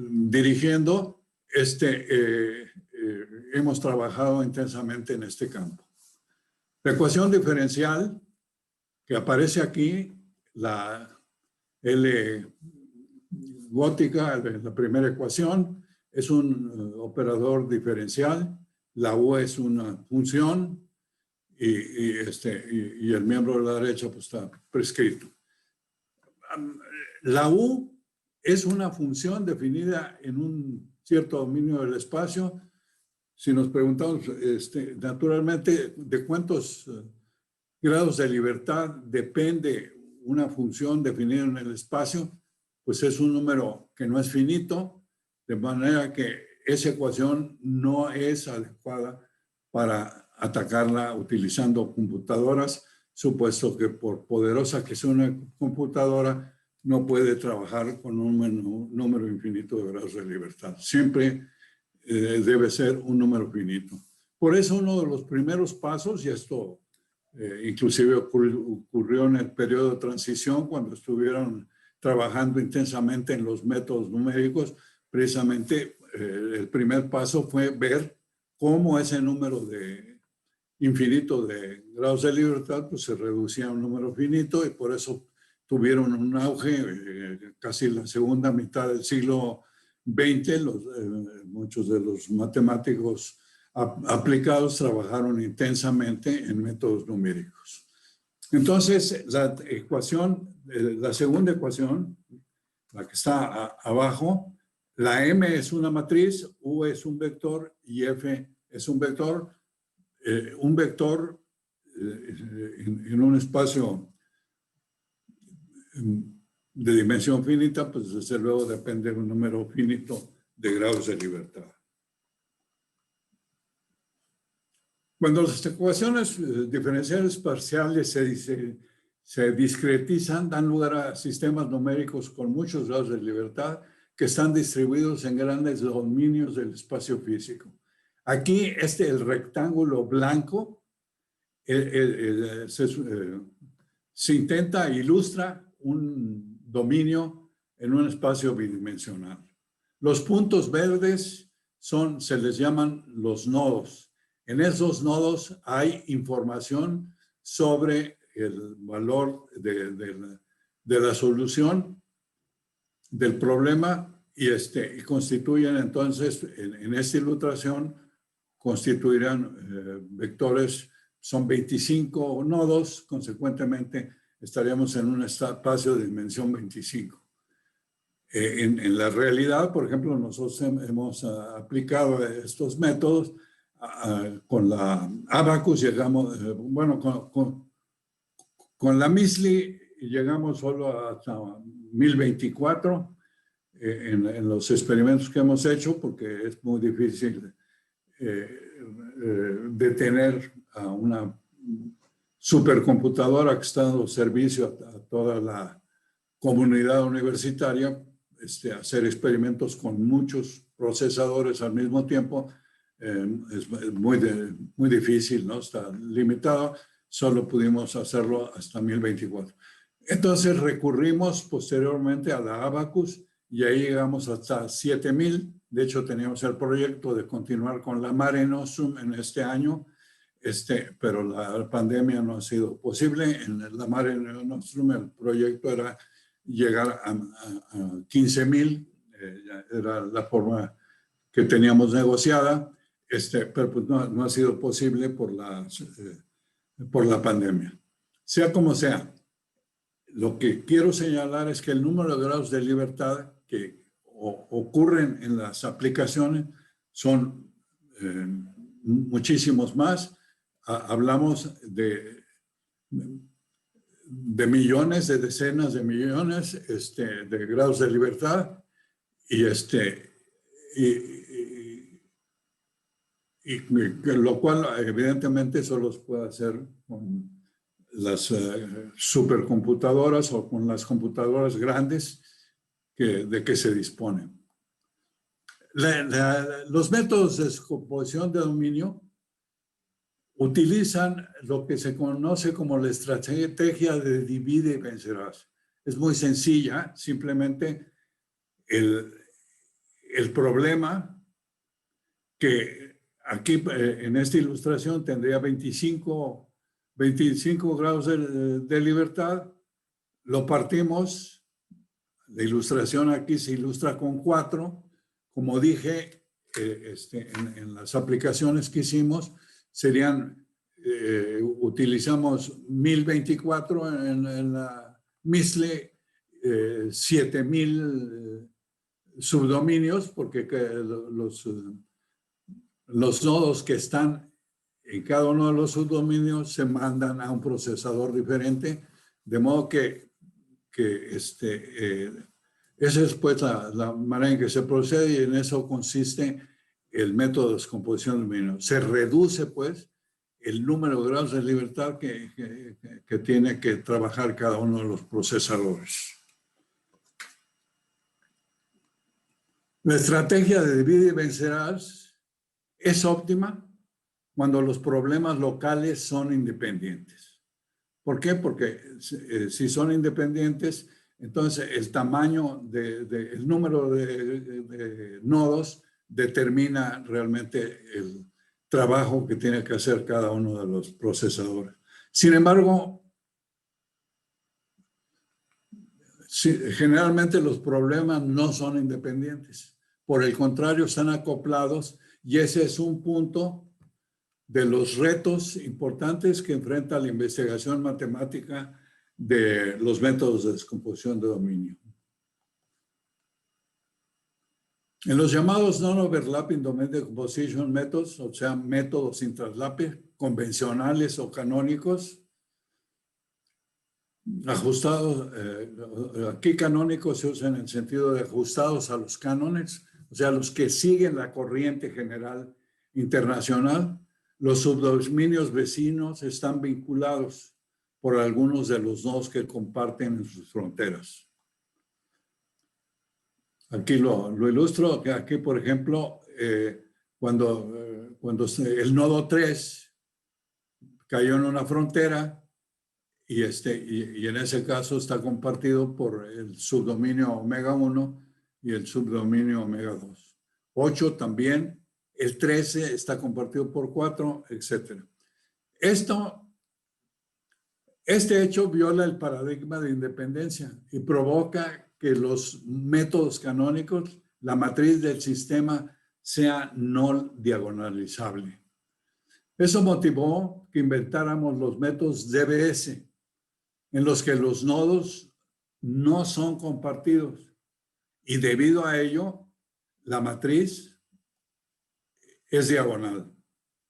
dirigiendo, hemos trabajado intensamente en este campo. La ecuación diferencial que aparece aquí, la L gótica, la primera ecuación, es un operador diferencial, la U es una función, y el miembro de la derecha pues está prescrito. La U es una función definida en un cierto dominio del espacio. Si nos preguntamos, naturalmente, de cuántos grados de libertad depende una función definida en el espacio, pues es un número que no es finito, de manera que esa ecuación no es adecuada para atacarla utilizando computadoras, supuesto que por poderosa que sea una computadora, no puede trabajar con un número infinito de grados de libertad. Siempre debe ser un número finito. Por eso uno de los primeros pasos, y esto inclusive ocurrió en el periodo de transición, cuando estuvieron trabajando intensamente en los métodos numéricos, precisamente el primer paso fue ver cómo ese número infinito de grados de libertad pues se reducía a un número finito, y por eso tuvieron un auge casi la segunda mitad del siglo XX. Muchos de los matemáticos aplicados trabajaron intensamente en métodos numéricos. Entonces, la segunda ecuación, la que está abajo, la M es una matriz, U es un vector y F es un vector. Un vector en un espacio de dimensión finita, pues desde luego depende de un número finito de grados de libertad. Cuando las ecuaciones diferenciales parciales se discretizan, dan lugar a sistemas numéricos con muchos grados de libertad que están distribuidos en grandes dominios del espacio físico. Aquí el rectángulo blanco se intenta ilustrar un dominio en un espacio bidimensional. Los puntos verdes se les llaman los nodos. En esos nodos hay información sobre el valor de la solución del problema, y constituyen entonces, en esta ilustración, constituirán vectores. Son 25 nodos, consecuentemente estaríamos en un espacio de dimensión 25. En la realidad, por ejemplo, nosotros hemos aplicado estos métodos con la Abacus, llegamos, con la MISLI llegamos solo hasta 1024 en los experimentos que hemos hecho, porque es muy difícil detener a una supercomputadora que está dando servicio a toda la comunidad universitaria. Hacer experimentos con muchos procesadores al mismo tiempo es muy difícil, ¿no? Está limitado. Solo pudimos hacerlo hasta 1024. Entonces recurrimos posteriormente a la Abacus y ahí llegamos hasta 7000. De hecho, teníamos el proyecto de continuar con la Mare Nostrum en este año. pero la pandemia no ha sido posible. En la Mare Nostrum el proyecto era llegar a 15,000, era la forma que teníamos negociada, pero pues no ha sido posible por la pandemia. Sea como sea, lo que quiero señalar es que el número de grados de libertad que ocurren en las aplicaciones son muchísimos más. Hablamos de millones, de decenas de millones de grados de libertad y lo cual evidentemente solo se puede hacer con las supercomputadoras o con las computadoras grandes de que se disponen. Los métodos de descomposición de dominio utilizan lo que se conoce como la estrategia de divide y vencerás. Es muy sencilla, simplemente el problema que aquí en esta ilustración tendría 25 grados de libertad, lo partimos, la ilustración aquí se ilustra con 4, como dije, en las aplicaciones que hicimos, utilizamos 1024 en la MISLE, 7000 subdominios, porque los nodos que están en cada uno de los subdominios se mandan a un procesador diferente, de modo que esa es pues la manera en que se procede y en eso consiste el método de descomposición de dominio. Se reduce pues el número de grados de libertad que tiene que trabajar cada uno de los procesadores. La estrategia de divide y vencerás es óptima cuando los problemas locales son independientes. ¿Por qué? Porque si son independientes, entonces el tamaño el número de nodos determina realmente el trabajo que tiene que hacer cada uno de los procesadores. Sin embargo, generalmente los problemas no son independientes. Por el contrario, están acoplados y ese es un punto de los retos importantes que enfrenta la investigación matemática de los métodos de descomposición de dominio. En los llamados non-overlapping domain decomposition methods, o sea, métodos sin traslape, convencionales o canónicos, ajustados, aquí canónicos se usan en el sentido de ajustados a los cánones, o sea, los que siguen la corriente general internacional. Los subdominios vecinos están vinculados por algunos de los nodos que comparten en sus fronteras. Aquí lo ilustro, que aquí, por ejemplo, cuando el nodo 3 cayó en una frontera y en ese caso está compartido por el subdominio omega 1 y el subdominio omega 2. 8 también, el 13 está compartido por 4, etc. Este hecho viola el paradigma de independencia y provoca que los métodos canónicos, la matriz del sistema, sea no diagonalizable. Eso motivó que inventáramos los métodos DBS, en los que los nodos no son compartidos y debido a ello, la matriz es diagonal.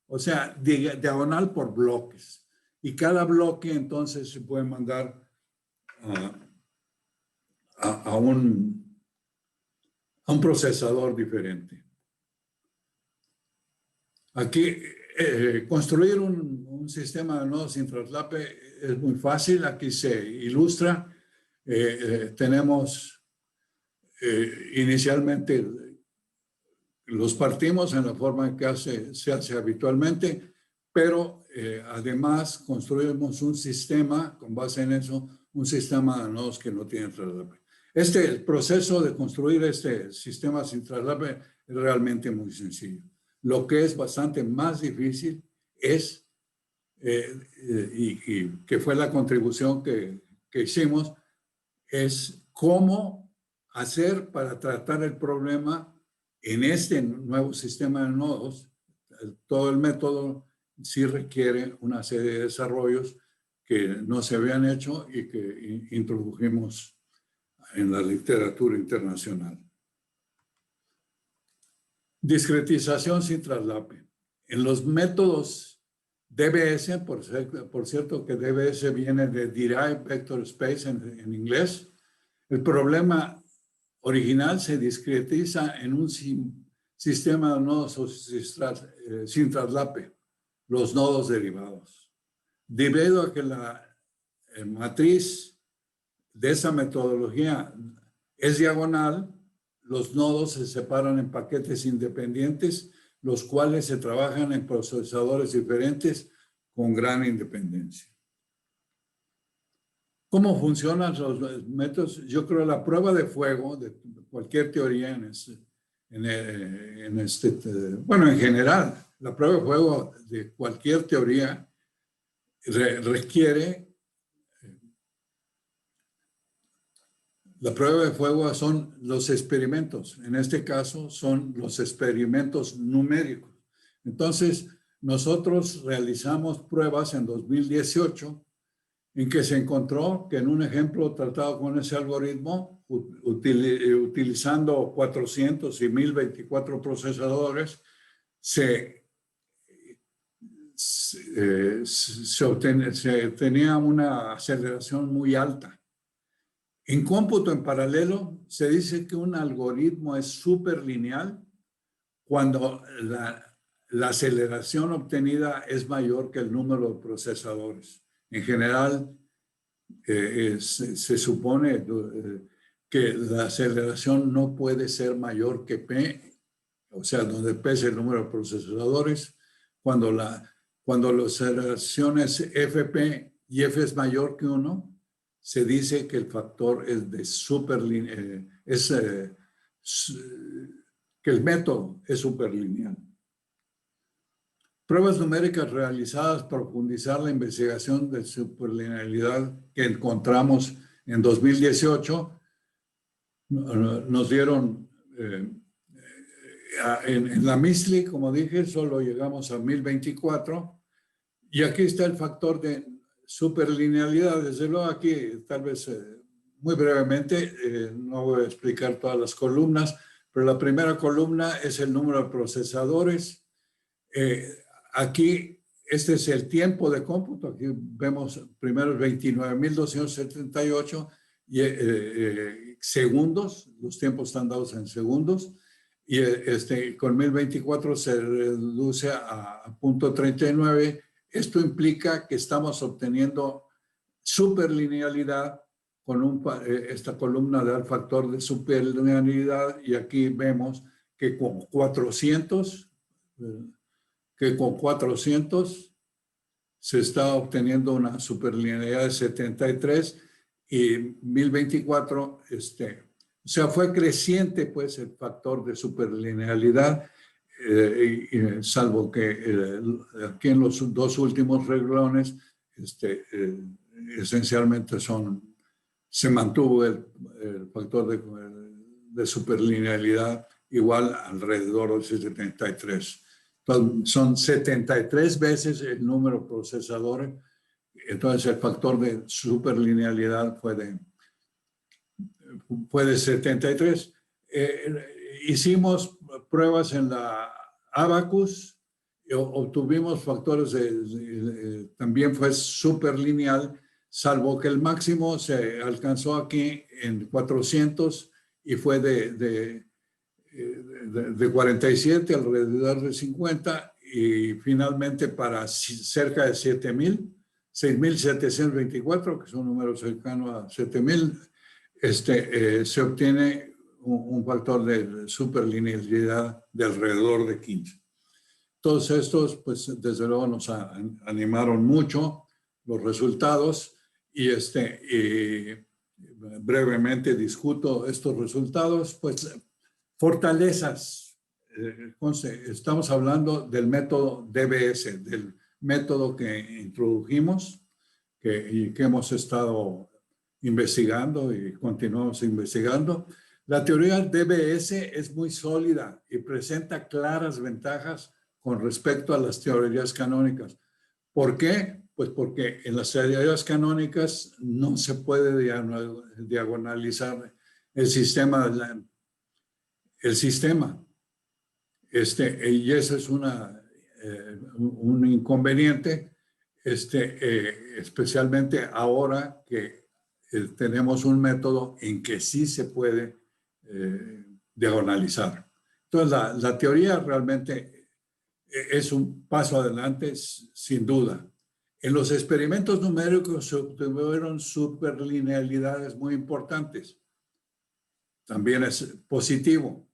O sea, diagonal por bloques. Y cada bloque entonces se puede mandar a un procesador diferente. Aquí, construir un sistema de nodos sin traslape es muy fácil. Aquí se ilustra. Tenemos inicialmente, los partimos en la forma en que se hace habitualmente, pero además construimos un sistema, con base en eso, un sistema de nodos que no tienen traslape. El proceso de construir este sistema sin traslape es realmente muy sencillo. Lo que es bastante más difícil es y que fue la contribución que hicimos, es cómo hacer para tratar el problema en este nuevo sistema de nodos. Todo el método sí requiere una serie de desarrollos que no se habían hecho y que introdujimos en la literatura internacional. Discretización sin traslape. En los métodos DBS, por cierto que DBS viene de Derived Vector Space en inglés, el problema original se discretiza en un sistema de nodos sin traslape, los nodos derivados. Debido a que la matriz de esa metodología es diagonal, los nodos se separan en paquetes independientes, los cuales se trabajan en procesadores diferentes con gran independencia. ¿Cómo funcionan los métodos? Yo creo que la prueba de fuego de cualquier teoría en general, la prueba de fuego de cualquier teoría requiere. La prueba de fuego son los experimentos. En este caso son los experimentos numéricos. Entonces, nosotros realizamos pruebas en 2018 en que se encontró que en un ejemplo tratado con ese algoritmo, utilizando 400 y 1024 procesadores, se obtenía una aceleración muy alta. En cómputo en paralelo, se dice que un algoritmo es superlineal cuando la aceleración obtenida es mayor que el número de procesadores. En general, se supone que la aceleración no puede ser mayor que P, o sea, donde P es el número de procesadores. Cuando la aceleración es FP y F es mayor que 1, se dice que el factor es de superlineal, que el método es superlineal. Pruebas numéricas realizadas para profundizar la investigación de superlinealidad que encontramos en 2018 nos dieron, en la MISLI, como dije, solo llegamos a 1024 y aquí está el factor de superlinealidad. Desde luego aquí, tal vez muy brevemente, no voy a explicar todas las columnas, pero la primera columna es el número de procesadores. Aquí, este es el tiempo de cómputo. Aquí vemos primero 29.278 segundos. Los tiempos están dados en segundos. Y con 1024 se reduce a 0.39. Esto implica que estamos obteniendo superlinealidad con esta columna da el factor de superlinealidad, y aquí vemos que con 400 se está obteniendo una superlinealidad de 73 y 1024, o sea, fue creciente pues el factor de superlinealidad, salvo que aquí en los dos últimos renglones esencialmente se mantuvo el factor de superlinealidad igual alrededor de 73. Entonces, son 73 veces el número de procesadores. Entonces el factor de superlinealidad fue de 73. Hicimos pruebas en la Abacus, obtuvimos factores también fue superlineal, salvo que el máximo se alcanzó aquí en 400 y fue de 47 alrededor de 50, y finalmente para cerca de 7.000, 6.724, que es un número cercano a 7.000, se obtiene un factor de superlinealidad de alrededor de 15. Todos estos, pues desde luego nos animaron mucho los resultados, y brevemente discuto estos resultados. Pues fortalezas, estamos hablando del método DBS, del método que introdujimos y que hemos estado investigando y continuamos investigando. La teoría DBS es muy sólida y presenta claras ventajas con respecto a las teorías canónicas. ¿Por qué? Pues porque en las teorías canónicas no se puede diagonalizar el sistema. Y ese es un inconveniente, especialmente ahora que tenemos un método en que sí se puede diagonalizar. Entonces, la teoría realmente es un paso adelante, sin duda. En los experimentos numéricos se obtuvieron superlinealidades muy importantes. También es positivo.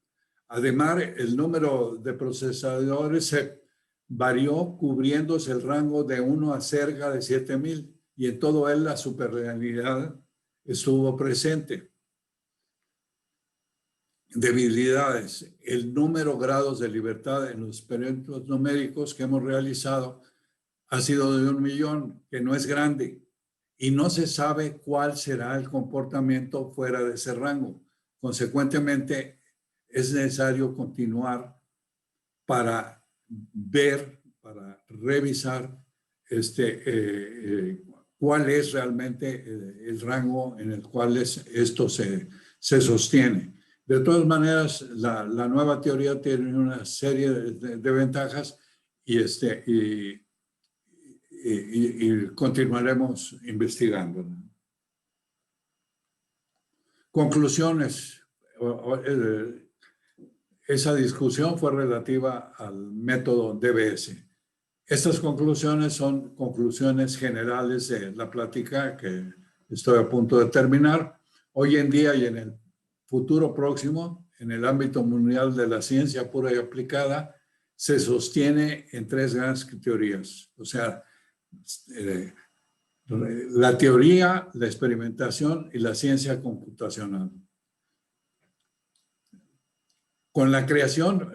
Además, el número de procesadores se varió cubriéndose el rango de 1 a cerca de 7,000 y en todo él la superlinealidad estuvo presente. Debilidades. El número de grados de libertad en los experimentos numéricos que hemos realizado ha sido de 1,000,000, que no es grande, y no se sabe cuál será el comportamiento fuera de ese rango. Consecuentemente, es necesario continuar para ver, para revisar cuál es realmente el rango en el cual esto se sostiene. De todas maneras, la nueva teoría tiene una serie de ventajas y continuaremos investigando. Conclusiones. Esa discusión fue relativa al método DBS. Estas conclusiones son conclusiones generales de la plática que estoy a punto de terminar. Hoy en día y en el futuro próximo, en el ámbito mundial de la ciencia pura y aplicada, se sostiene en 3 grandes teorías. O sea, la teoría, la experimentación y la ciencia computacional. Con la creación,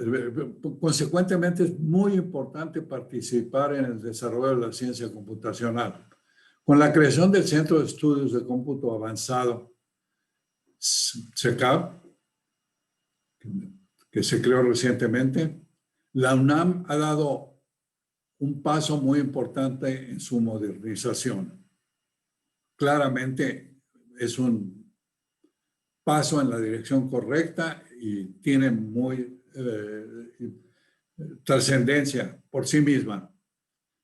consecuentemente es muy importante participar en el desarrollo de la ciencia computacional. Con la creación del Centro de Estudios de Cómputo Avanzado, CECAP, que se creó recientemente, la UNAM ha dado un paso muy importante en su modernización. Claramente es un paso en la dirección correcta y tiene muy trascendencia por sí misma.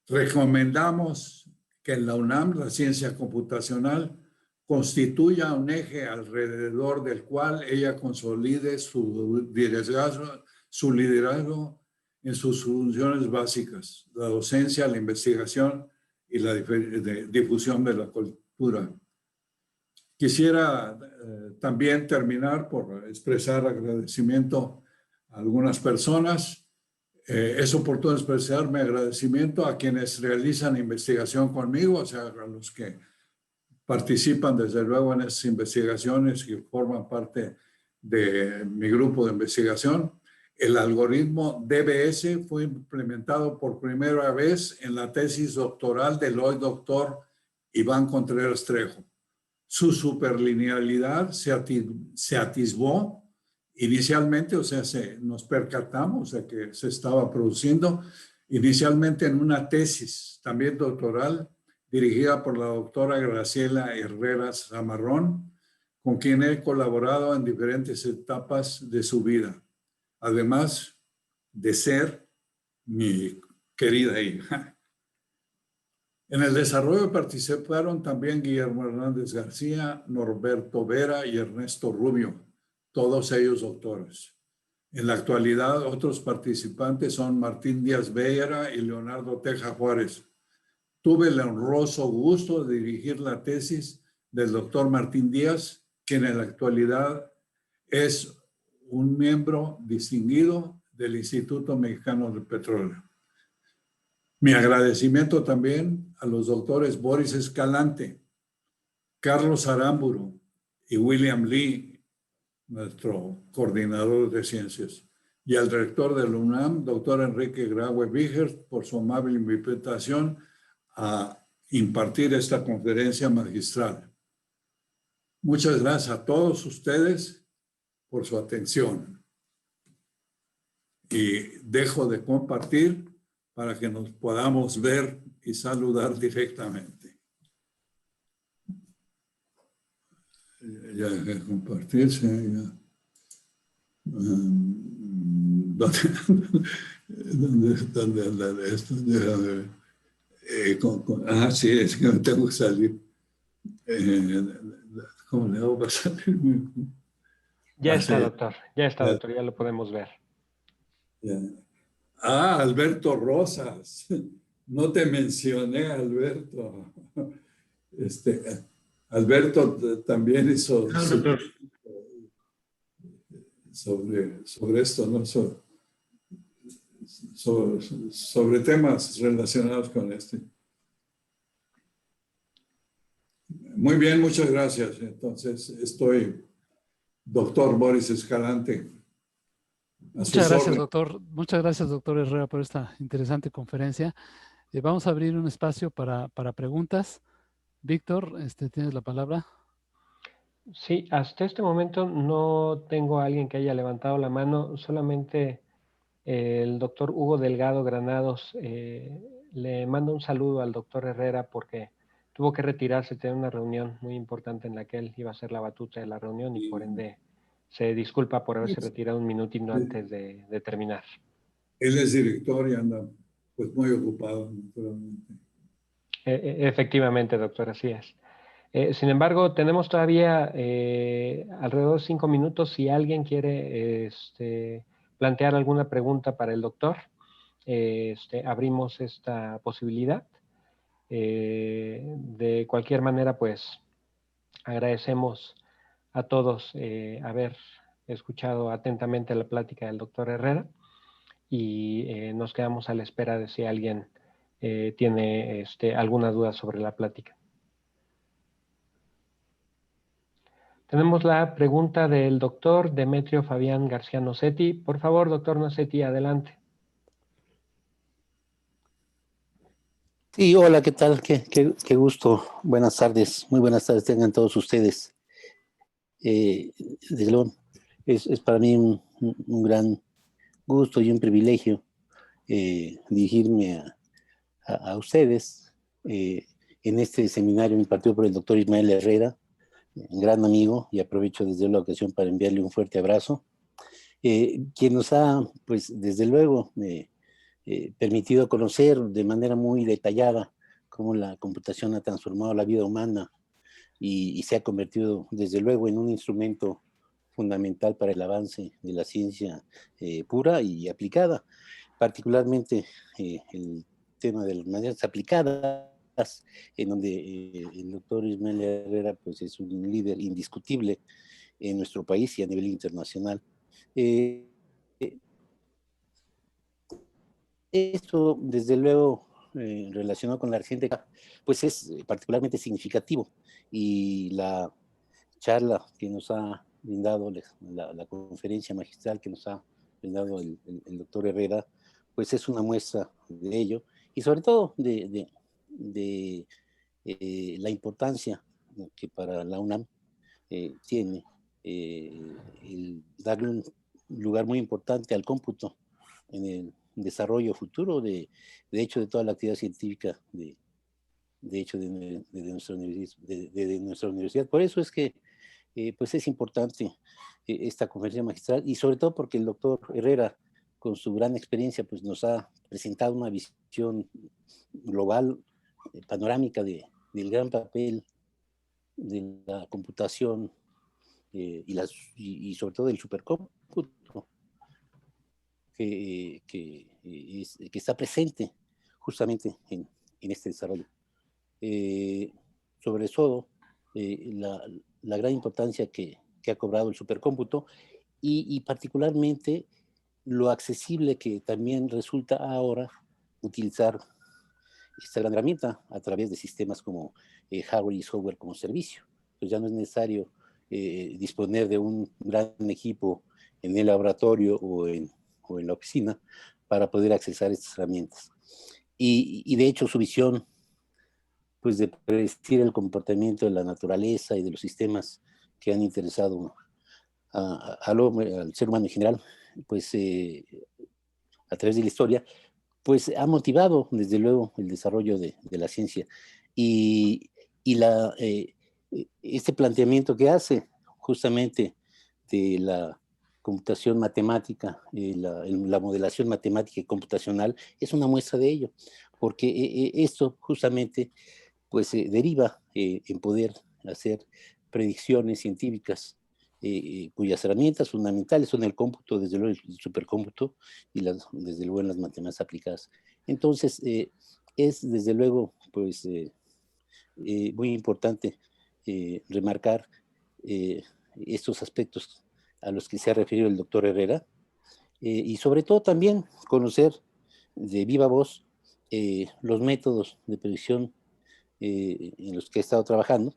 Recomendamos que en la UNAM la ciencia computacional constituya un eje alrededor del cual ella consolide su liderazgo en sus funciones básicas, la docencia, la investigación y la difusión de la cultura. Quisiera también terminar por expresar agradecimiento a algunas personas. Es oportuno expresar mi agradecimiento a quienes realizan investigación conmigo, o sea, a los que participan desde luego en esas investigaciones y forman parte de mi grupo de investigación. El algoritmo DBS fue implementado por primera vez en la tesis doctoral del hoy doctor Iván Contreras Trejo. Su superlinealidad se atisbó inicialmente, o sea, nos percatamos de que se estaba produciendo inicialmente en una tesis también doctoral dirigida por la doctora Graciela Herrera Zamarrón, con quien he colaborado en diferentes etapas de su vida, además de ser mi querida hija. En el desarrollo participaron también Guillermo Hernández García, Norberto Vera y Ernesto Rubio, todos ellos doctores. En la actualidad, otros participantes son Martín Díaz Vera y Leonardo Teja Juárez. Tuve el honroso gusto de dirigir la tesis del doctor Martín Díaz, quien en la actualidad es un miembro distinguido del Instituto Mexicano del Petróleo. Mi agradecimiento también a los doctores Boris Escalante, Carlos Aramburu y William Lee, nuestro coordinador de ciencias. y al rector de la UNAM, doctor Enrique Graue Vigert, por su amable invitación a impartir esta conferencia magistral. Muchas gracias a todos ustedes por su atención. Y dejo de compartir para que nos podamos ver y saludar directamente. Ya dejé de compartirse. Ya. ¿Dónde anda esto? Déjame ver. Sí, es que me tengo que salir. ¿Cómo le hago para salir? Ya está, Sí, doctor. Ya está, doctor. Ya lo podemos ver. ya. Alberto Rosas. No te mencioné, Alberto. Alberto también hizo sobre esto, ¿no? Sobre temas relacionados con este. Muy bien, muchas gracias. Entonces, doctor Boris Escalante. Muchas gracias, doctor. Muchas gracias, doctor Herrera, por esta interesante conferencia. Vamos a abrir un espacio para preguntas. Víctor, tienes la palabra. Sí, hasta este momento no tengo a alguien que haya levantado la mano, solamente el doctor Hugo Delgado Granados. Le mando un saludo al doctor Herrera porque tuvo que retirarse, tenía una reunión muy importante en la que él iba a hacer la batuta de la reunión y por ende se disculpa por haberse retirado un minutito antes de terminar. Él es director y anda pues muy ocupado, naturalmente. Efectivamente, doctor, así es. Sin embargo, tenemos todavía alrededor de 5 minutos. Si alguien quiere plantear alguna pregunta para el doctor, abrimos esta posibilidad. De cualquier manera, pues agradecemos a todos haber escuchado atentamente la plática del doctor Herrera y nos quedamos a la espera de si alguien tiene alguna duda sobre la plática. Tenemos la pregunta del doctor Demetrio Fabián García Nocetti. Por favor, doctor Nocetti, adelante. Sí, hola, ¿qué tal? Qué gusto. Buenas tardes, muy buenas tardes tengan todos ustedes. Desde luego, es para mí un gran gusto y un privilegio dirigirme a ustedes en este seminario impartido por el doctor Ismael Herrera, un gran amigo, y aprovecho desde la ocasión para enviarle un fuerte abrazo, quien nos ha, pues, desde luego, permitido conocer de manera muy detallada cómo la computación ha transformado la vida humana y se ha convertido, desde luego, en un instrumento fundamental para el avance de la ciencia pura y aplicada, particularmente el tema de las maneras aplicadas, en donde el doctor Ismael Herrera pues, es un líder indiscutible en nuestro país y a nivel internacional. Esto, desde luego, relacionado con la reciente, pues es particularmente significativo y la charla que nos ha brindado, la conferencia magistral que nos ha brindado el doctor Herrera, pues es una muestra de ello y sobre todo de la importancia que para la UNAM tiene el darle un lugar muy importante al cómputo en el desarrollo futuro de hecho de toda la actividad científica de nuestra universidad. Por eso es que pues es importante esta conferencia magistral y sobre todo porque el doctor Herrera con su gran experiencia pues nos ha presentado una visión global, panorámica del gran papel de la computación y sobre todo del supercómputo que está presente justamente en este desarrollo. Sobre todo, la gran importancia que ha cobrado el supercómputo y particularmente lo accesible que también resulta ahora utilizar esta gran herramienta a través de sistemas como hardware y software como servicio. Pues ya no es necesario disponer de un gran equipo en el laboratorio o en o en la oficina para poder accesar estas herramientas. Y de hecho su visión, pues, de predecir el comportamiento de la naturaleza y de los sistemas que han interesado al ser humano en general, pues a través de la historia, pues ha motivado desde luego el desarrollo de la ciencia. Y este planteamiento que hace justamente de la computación matemática, la modelación matemática y computacional, es una muestra de ello, porque esto justamente pues deriva en poder hacer predicciones científicas cuyas herramientas fundamentales son el cómputo, desde luego el supercómputo, y desde luego en las matemáticas aplicadas. Entonces, es desde luego pues muy importante remarcar estos aspectos a los que se ha referido el doctor Herrera, y sobre todo también conocer de viva voz los métodos de predicción en los que he estado trabajando,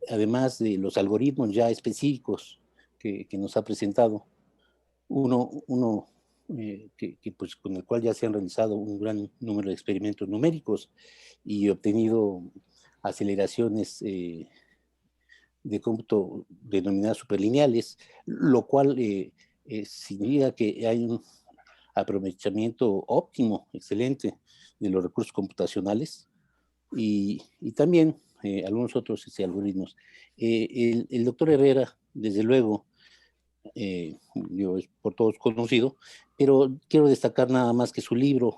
además de los algoritmos ya específicos que nos ha presentado, uno pues, con el cual ya se han realizado un gran número de experimentos numéricos y obtenido aceleraciones de cómputo denominadas superlineales, lo cual significa que hay un aprovechamiento óptimo, excelente, de los recursos computacionales y también algunos otros algoritmos. El doctor Herrera, desde luego, es por todos conocido, pero quiero destacar nada más que su libro,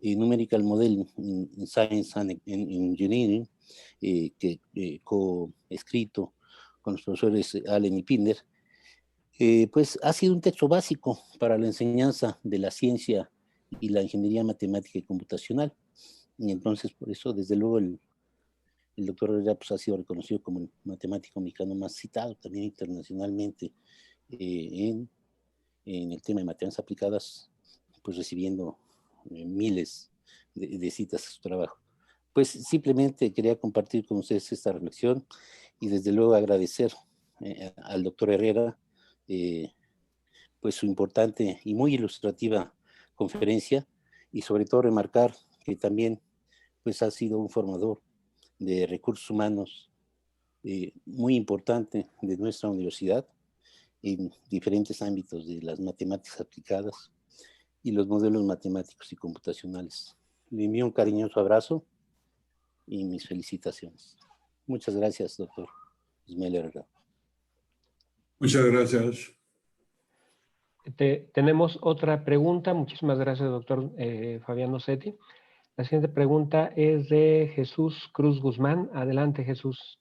Numerical Model in Science and Engineering, que coescrito con los profesores Allen y Pinder, pues ha sido un texto básico para la enseñanza de la ciencia y la ingeniería matemática y computacional. Y entonces, por eso, desde luego, el doctor Herrera pues, ha sido reconocido como el matemático mexicano más citado también internacionalmente en el tema de matemáticas aplicadas, pues recibiendo miles de citas a su trabajo. Pues simplemente quería compartir con ustedes esta reflexión y desde luego agradecer al doctor Herrera pues su importante y muy ilustrativa conferencia, y sobre todo remarcar que también pues ha sido un formador de recursos humanos muy importante de nuestra universidad en diferentes ámbitos de las matemáticas aplicadas y los modelos matemáticos y computacionales. Le envío un cariñoso abrazo y mis felicitaciones. Muchas gracias, doctor Ismael Herrera. Muchas gracias. Tenemos otra pregunta. Muchísimas gracias, doctor Fabiano Setti. La siguiente pregunta es de Jesús Cruz Guzmán. Adelante, Jesús.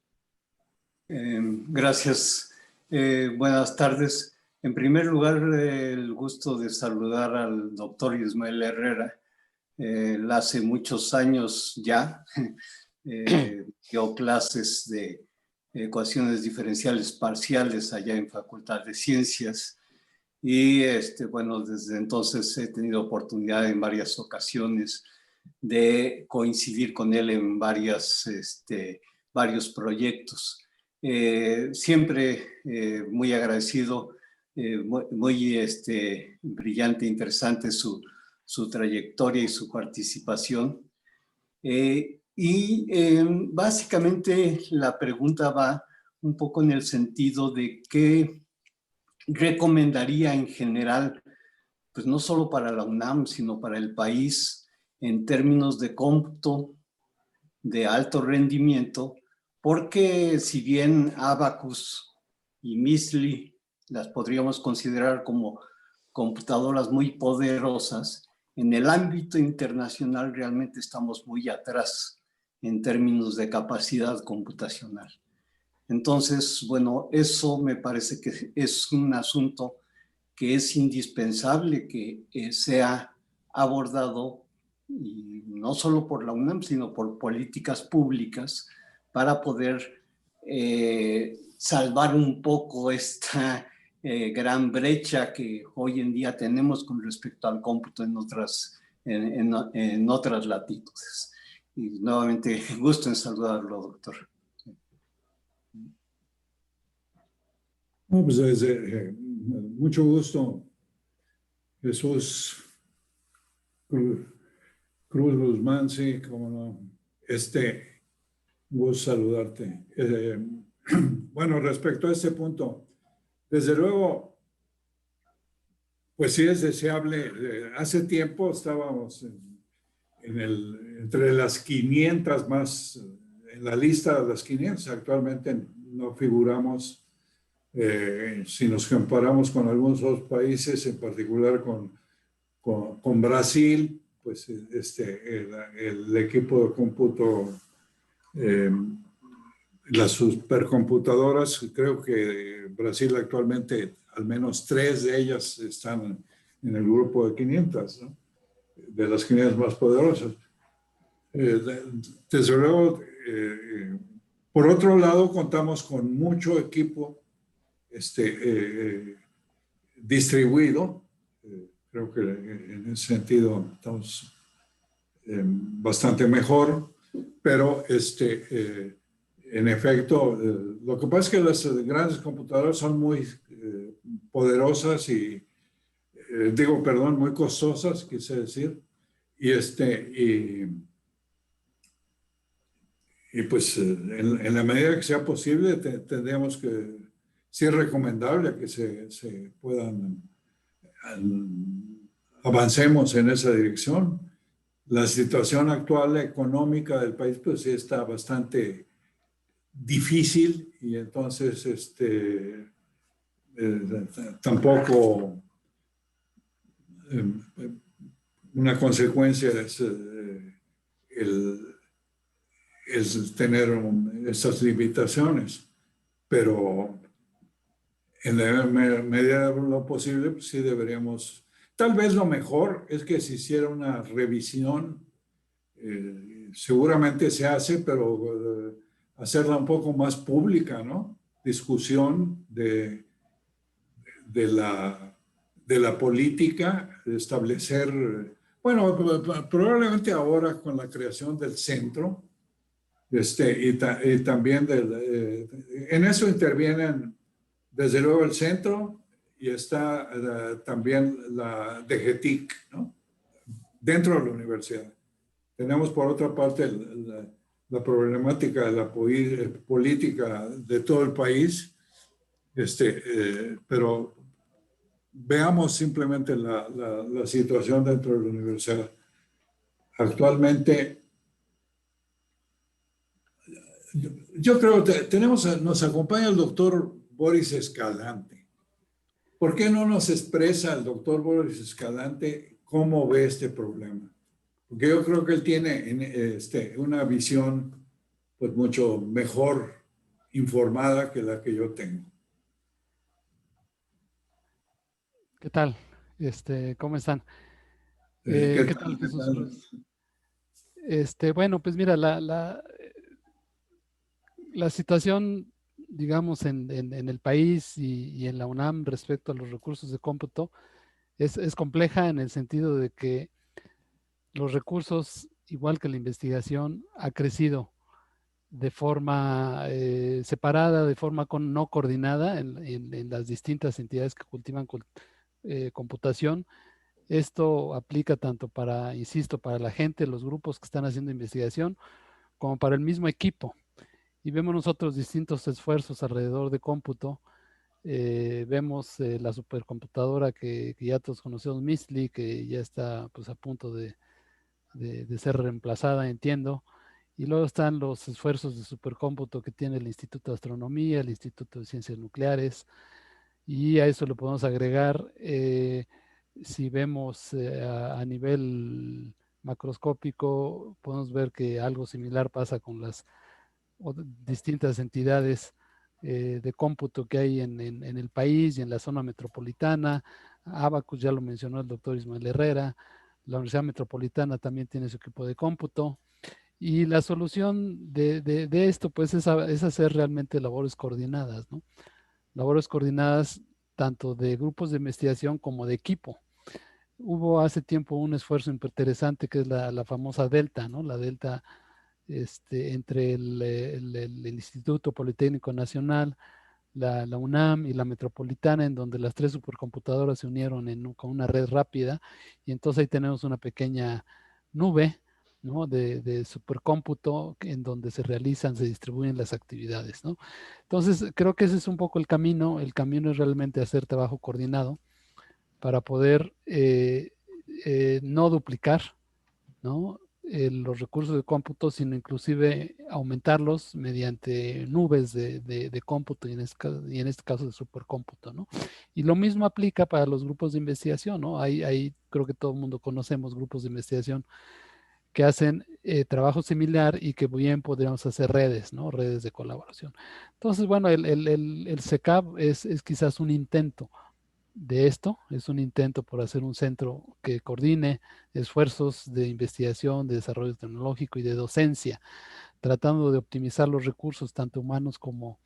Gracias. Buenas tardes. En primer lugar, el gusto de saludar al doctor Ismael Herrera. Hace muchos años ya dio clases de ecuaciones diferenciales parciales allá en Facultad de Ciencias. Y bueno, desde entonces he tenido oportunidad en varias ocasiones de coincidir con él en varios proyectos. Siempre muy agradecido, muy brillante, interesante su trayectoria y su participación. Básicamente la pregunta va un poco en el sentido de qué recomendaría en general, pues no solo para la UNAM, sino para el país, en términos de cómputo de alto rendimiento, porque si bien Abacus y MISLI las podríamos considerar como computadoras muy poderosas, en el ámbito internacional realmente estamos muy atrás en términos de capacidad computacional. Entonces, bueno, eso me parece que es un asunto que es indispensable que sea abordado, y no solo por la UNAM, sino por políticas públicas para poder salvar un poco esta gran brecha que hoy en día tenemos con respecto al cómputo en otras latitudes. Y nuevamente, gusto en saludarlo, doctor. No, pues mucho gusto Jesús Cruz Guzmán, sí, cómo no. Gusto saludarte. Bueno, respecto a este punto, desde luego, pues sí es deseable. Hace tiempo estábamos entre las 500 más, en la lista de las 500. Actualmente no figuramos, si nos comparamos con algunos otros países, en particular con Brasil, pues el equipo de cómputo, las supercomputadoras, creo que Brasil actualmente al menos 3 de ellas están en el grupo de 500, ¿no? De las 500 más poderosas. Desde luego, por otro lado, contamos con mucho equipo distribuido. Creo que en ese sentido estamos bastante mejor, pero en efecto, lo que pasa es que las grandes computadoras son muy poderosas y, muy costosas, quise decir, y pues en la medida que sea posible tendríamos que, sí es recomendable que se puedan, avancemos en esa dirección. La situación actual económica del país pues sí está bastante difícil y entonces tampoco una consecuencia es el tener estas limitaciones, pero en la medida de lo posible pues sí deberíamos, tal vez lo mejor es que se hiciera una revisión, seguramente se hace, pero hacerla un poco más pública, ¿no? Discusión de la política, de establecer, bueno, probablemente ahora con la creación del centro, y también en eso intervienen desde luego el centro y está también la DGTIC, ¿no? Dentro de la universidad. Tenemos por otra parte la problemática de la política de todo el país, pero veamos simplemente la situación dentro de la universidad. Actualmente, yo creo que nos acompaña el doctor Boris Escalante. ¿Por qué no nos expresa el doctor Boris Escalante cómo ve este problema? Porque yo creo que él tiene una visión pues mucho mejor informada que la que yo tengo. ¿Qué tal? ¿Cómo están? ¿Qué tal, Jesús Cruz? Bueno, pues mira, la situación, digamos, en el país y en la UNAM respecto a los recursos de cómputo es compleja en el sentido de que los recursos, igual que la investigación, ha crecido de forma separada, de forma no coordinada en las distintas entidades que cultivan computación. Esto aplica tanto para, insisto, para la gente, los grupos que están haciendo investigación, como para el mismo equipo. Y vemos nosotros distintos esfuerzos alrededor de cómputo. Vemos la supercomputadora que ya todos conocemos, MISTLY, que ya está pues, a punto de ser reemplazada, entiendo. Y luego están los esfuerzos de supercómputo que tiene el Instituto de Astronomía, el Instituto de Ciencias Nucleares, y a eso le podemos agregar, si vemos a nivel macroscópico, podemos ver que algo similar pasa con las distintas entidades de cómputo que hay en el país y en la zona metropolitana. Abacus ya lo mencionó el doctor Ismael Herrera. La Universidad Metropolitana también tiene su equipo de cómputo. Y la solución de esto, pues, es hacer realmente labores coordinadas, ¿no? Labores coordinadas tanto de grupos de investigación como de equipo. Hubo hace tiempo un esfuerzo interesante que es la famosa Delta, ¿no? La Delta entre el Instituto Politécnico Nacional, la UNAM y la Metropolitana, en donde las 3 supercomputadoras se unieron con una red rápida, y entonces ahí tenemos una pequeña nube, ¿no?, de supercómputo en donde se realizan, se distribuyen las actividades, ¿no? Entonces, creo que ese es un poco el camino es realmente hacer trabajo coordinado para poder no duplicar, ¿no?, los recursos de cómputo, sino inclusive aumentarlos mediante nubes de cómputo y en este caso de supercómputo, ¿no? Y lo mismo aplica para los grupos de investigación, ¿no? Hay creo que todo el mundo conocemos grupos de investigación que hacen trabajo similar y que bien podríamos hacer redes, ¿no? Redes de colaboración. Entonces, bueno, el CECAP es quizás un intento de esto, es un intento por hacer un centro que coordine esfuerzos de investigación, de desarrollo tecnológico y de docencia, tratando de optimizar los recursos tanto humanos como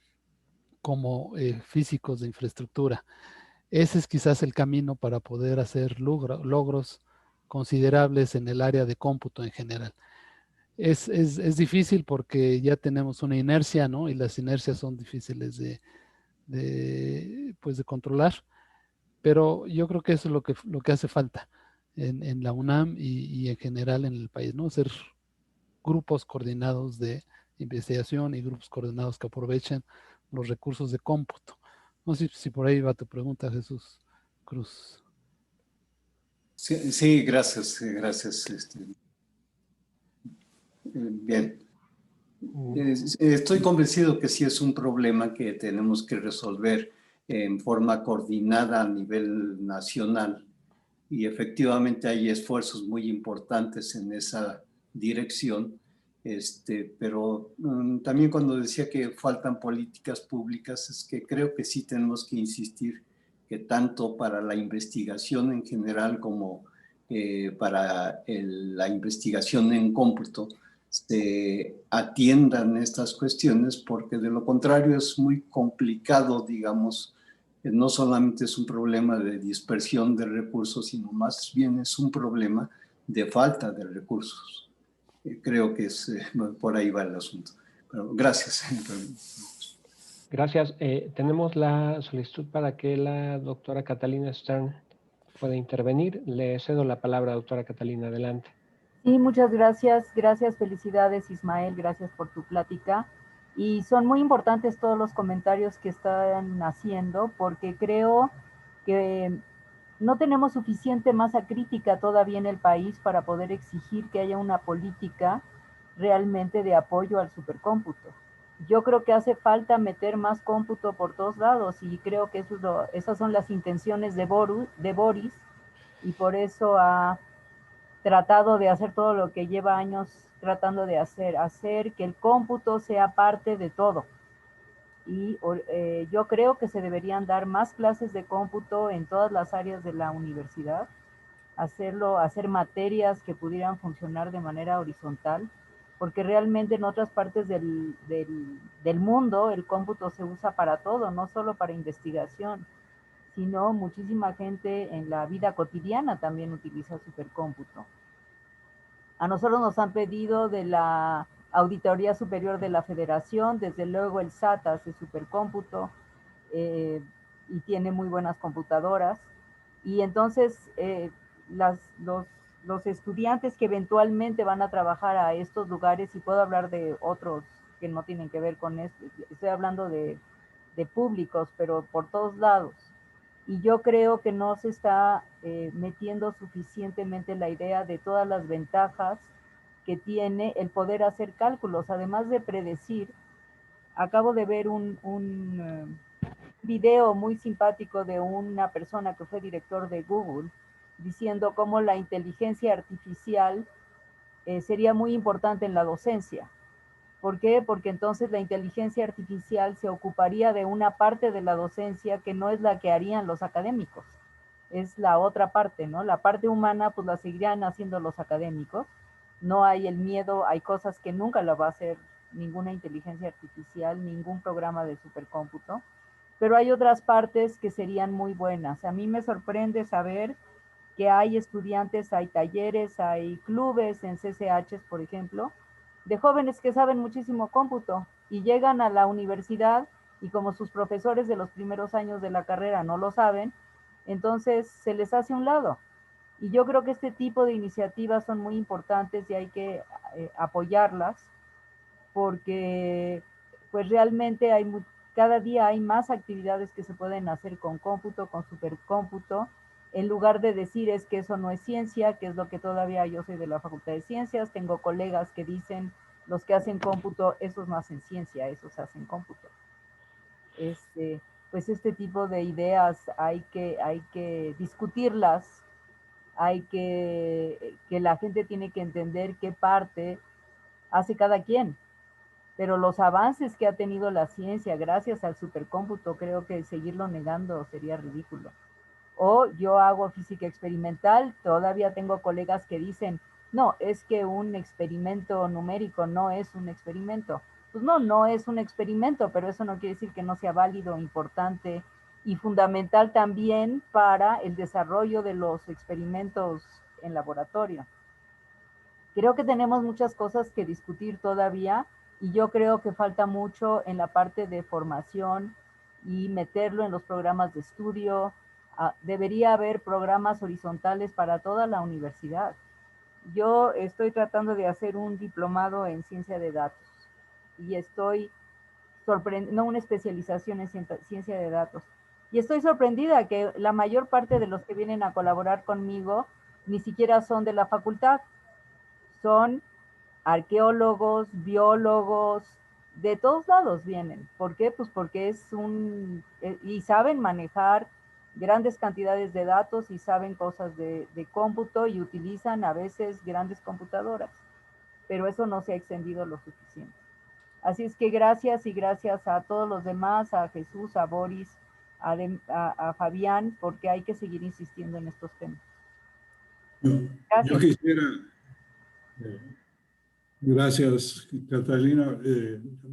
físicos de infraestructura. Ese es quizás el camino para poder hacer logros considerables en el área de cómputo en general. Es difícil porque ya tenemos una inercia, ¿no? Y las inercias son difíciles pues de controlar, pero yo creo que eso es lo que hace falta en la UNAM y en general en el país, ¿no? Hacer grupos coordinados de investigación y grupos coordinados que aprovechen los recursos de cómputo. No sé si por ahí va tu pregunta, Jesús Cruz. Sí, sí, gracias, gracias. Bien. Estoy convencido que sí es un problema que tenemos que resolver en forma coordinada a nivel nacional, y efectivamente hay esfuerzos muy importantes en esa dirección, pero también cuando decía que faltan políticas públicas, es que creo que sí tenemos que insistir que tanto para la investigación en general como para la investigación en cómputo se atiendan estas cuestiones, porque de lo contrario es muy complicado, digamos. No solamente es un problema de dispersión de recursos, sino más bien es un problema de falta de recursos. Creo que por ahí va el asunto. Pero gracias. Gracias. Tenemos la solicitud para que la doctora Catalina Stern pueda intervenir. Le cedo la palabra, doctora Catalina. Adelante. Sí, muchas gracias. Gracias, felicidades, Ismael. Gracias por tu plática. Y son muy importantes todos los comentarios que están haciendo, porque creo que no tenemos suficiente masa crítica todavía en el país para poder exigir que haya una política realmente de apoyo al supercómputo. Yo creo que hace falta meter más cómputo por todos lados, y creo que esas son las intenciones de Boris, y por eso ha tratado de hacer todo lo que lleva años tratando de hacer que el cómputo sea parte de todo. Y yo creo que se deberían dar más clases de cómputo en todas las áreas de la universidad, hacer materias que pudieran funcionar de manera horizontal, porque realmente en otras partes del mundo el cómputo se usa para todo, no solo para investigación, sino muchísima gente en la vida cotidiana también utiliza supercómputo. A nosotros nos han pedido de la Auditoría Superior de la Federación, desde luego el SAT hace supercómputo y tiene muy buenas computadoras. Y entonces los estudiantes que eventualmente van a trabajar a estos lugares, y puedo hablar de otros que no tienen que ver con esto, estoy hablando de públicos, pero por todos lados. Y yo creo que no se está metiendo suficientemente la idea de todas las ventajas que tiene el poder hacer cálculos, además de predecir. Acabo de ver un video muy simpático de una persona que fue director de Google, diciendo cómo la inteligencia artificial sería muy importante en la docencia. ¿Por qué? Porque entonces la inteligencia artificial se ocuparía de una parte de la docencia que no es la que harían los académicos, es la otra parte, ¿no? La parte humana pues la seguirían haciendo los académicos. No hay el miedo, hay cosas que nunca la va a hacer ninguna inteligencia artificial, ningún programa de supercómputo, pero hay otras partes que serían muy buenas. A mí me sorprende saber que hay estudiantes, hay talleres, hay clubes en CCH, por ejemplo, de jóvenes que saben muchísimo cómputo y llegan a la universidad y como sus profesores de los primeros años de la carrera no lo saben, entonces se les hace a un lado. Y yo creo que este tipo de iniciativas son muy importantes y hay que apoyarlas, porque pues realmente cada día hay más actividades que se pueden hacer con cómputo, con supercómputo, en lugar de decir es que eso no es ciencia, que es lo que todavía yo soy de la Facultad de Ciencias, tengo colegas que dicen los que hacen cómputo, esos no hacen ciencia, esos hacen cómputo. Pues este tipo de ideas hay que discutirlas, que la gente tiene que entender qué parte hace cada quien. Pero los avances que ha tenido la ciencia gracias al supercómputo, creo que seguirlo negando sería ridículo. O yo hago física experimental, todavía tengo colegas que dicen, no, es que un experimento numérico no es un experimento. Pues no, no es un experimento, pero eso no quiere decir que no sea válido, importante y fundamental también para el desarrollo de los experimentos en laboratorio. Creo que tenemos muchas cosas que discutir todavía y yo creo que falta mucho en la parte de formación y meterlo en los programas de estudio. Debería haber programas horizontales para toda la universidad. Yo estoy tratando de hacer un diplomado en ciencia de datos y estoy sorprendida, no una especialización en ciencia de datos. Y estoy sorprendida que la mayor parte de los que vienen a colaborar conmigo ni siquiera son de la facultad. Son arqueólogos, biólogos, de todos lados vienen. ¿Por qué? Pues porque y saben manejar grandes cantidades de datos y saben cosas de cómputo y utilizan a veces grandes computadoras, pero eso no se ha extendido lo suficiente. Así es que gracias y gracias a todos los demás, a Jesús, a Boris, a Fabián, porque hay que seguir insistiendo en estos temas. Yo quisiera, gracias Catalina,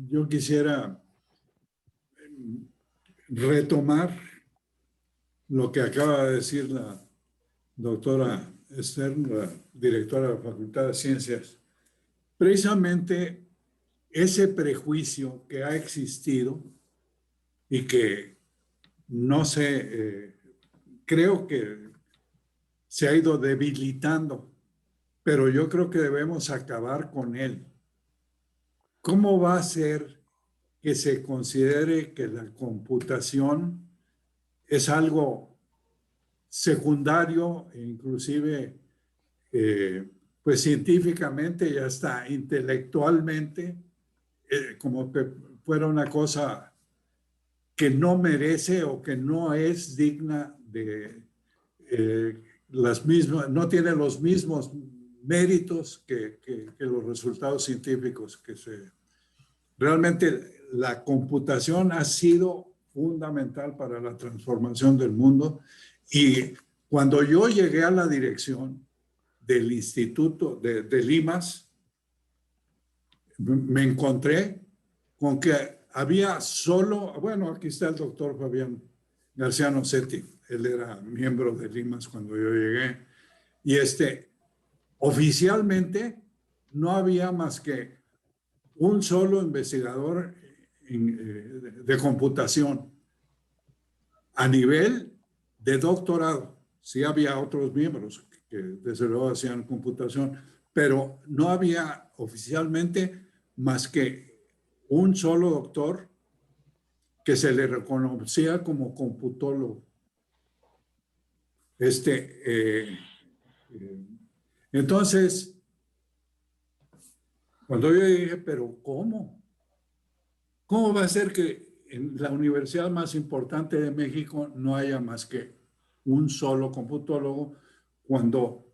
yo quisiera retomar lo que acaba de decir la doctora Stern, la directora de la Facultad de Ciencias. Precisamente ese prejuicio que ha existido y que no sé, creo que se ha ido debilitando, pero yo creo que debemos acabar con él. ¿Cómo va a ser que se considere que la computación es algo secundario e inclusive pues científicamente y hasta intelectualmente como que fuera una cosa que no merece o que no es digna de las mismas, no tiene los mismos méritos que los resultados científicos que se... Realmente la computación ha sido fundamental para la transformación del mundo y cuando yo llegué a la dirección del Instituto de Limas, me encontré con que había solo, bueno, aquí está el doctor Fabián García Nocetti, él era miembro de Limas cuando yo llegué, y oficialmente no había más que un solo investigador de computación a nivel de doctorado. Sí había otros miembros que desde luego hacían computación, pero no había oficialmente más que un solo doctor que se le reconocía como computólogo. Entonces, cuando yo dije, pero ¿cómo? ¿Cómo va a ser que en la universidad más importante de México no haya más que un solo computólogo cuando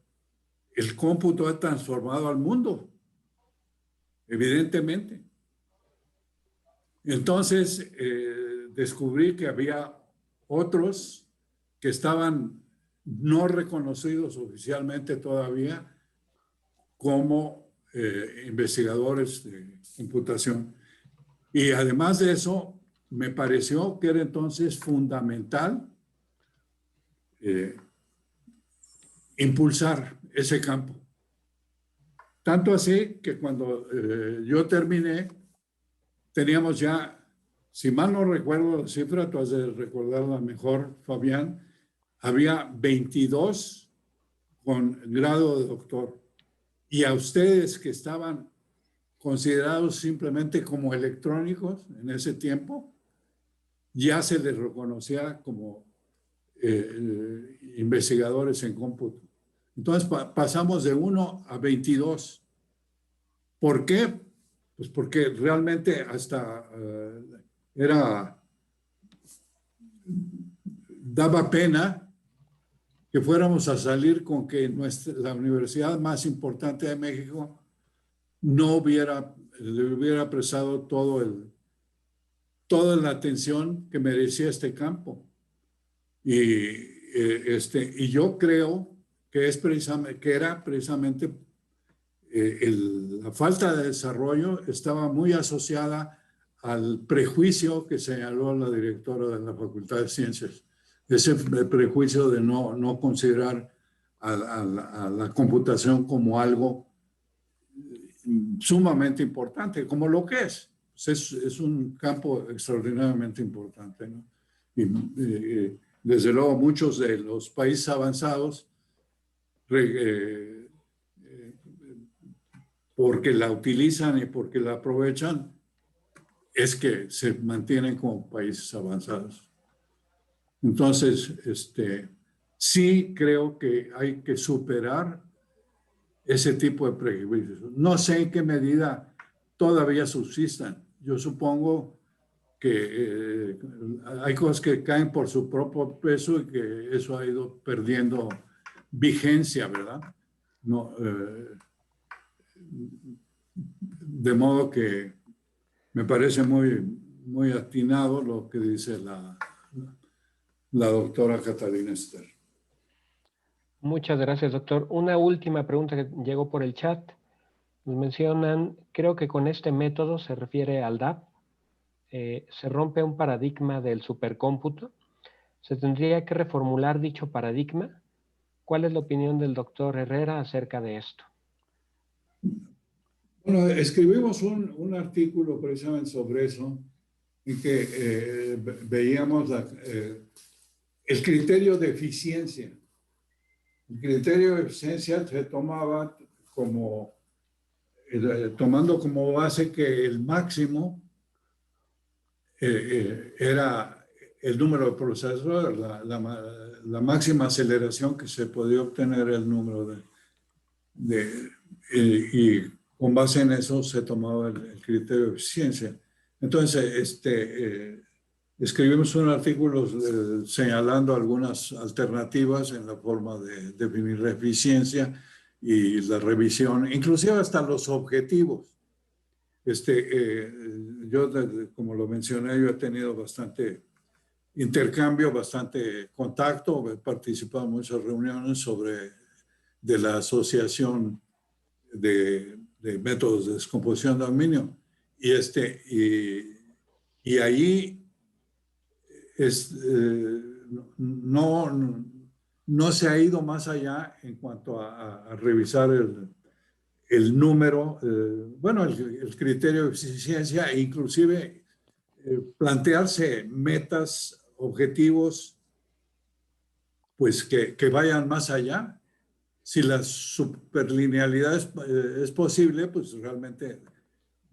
el cómputo ha transformado al mundo? Evidentemente. Entonces, descubrí que había otros que estaban no reconocidos oficialmente todavía como investigadores de computación. Y además de eso, me pareció que era entonces fundamental impulsar ese campo. Tanto así que cuando yo terminé, teníamos ya si mal no recuerdo la cifra, tú has de recordarla mejor, Fabián, había 22 con grado de doctor. Y a ustedes que estaban considerados simplemente como electrónicos en ese tiempo, ya se les reconocía como investigadores en cómputo. Entonces pasamos de 1 a 22. ¿Por qué? Pues porque realmente hasta daba pena que fuéramos a salir con que la universidad más importante de México no le hubiera prestado toda la atención que merecía este campo. Y yo creo que era precisamente la falta de desarrollo estaba muy asociada al prejuicio que señaló la directora de la Facultad de Ciencias. Ese prejuicio de no considerar a la computación como algo sumamente importante, como lo que es. Pues es un campo extraordinariamente importante, ¿no? Y desde luego muchos de los países avanzados, porque la utilizan y porque la aprovechan, es que se mantienen como países avanzados. Entonces, sí creo que hay que superar ese tipo de prejuicios. No sé en qué medida todavía subsistan. Yo supongo que hay cosas que caen por su propio peso y que eso ha ido perdiendo vigencia, ¿verdad? No, de modo que me parece muy atinado lo que dice la doctora Catalina Ester. Muchas gracias, doctor. Una última pregunta que llegó por el chat. Nos mencionan, creo que con este método se refiere al DAP, se rompe un paradigma del supercómputo. ¿Se tendría que reformular dicho paradigma? ¿Cuál es la opinión del doctor Herrera acerca de esto? Bueno, escribimos un artículo precisamente sobre eso, en que veíamos el criterio de eficiencia. El criterio de eficiencia se tomaba tomando como base que el máximo era el número de procesadores, la máxima aceleración que se podía obtener el número y con base en eso se tomaba el criterio de eficiencia. Entonces, escribimos un artículo señalando algunas alternativas en la forma de definir la eficiencia y la revisión, inclusive hasta los objetivos. Yo, como lo mencioné, yo he tenido bastante intercambio, bastante contacto, he participado en muchas reuniones de la Asociación de Métodos de Descomposición de Aluminio. Y ahí no se ha ido más allá en cuanto a revisar el número, bueno, el criterio de eficiencia e inclusive plantearse metas, objetivos, pues que vayan más allá. Si la superlinealidad es posible, pues realmente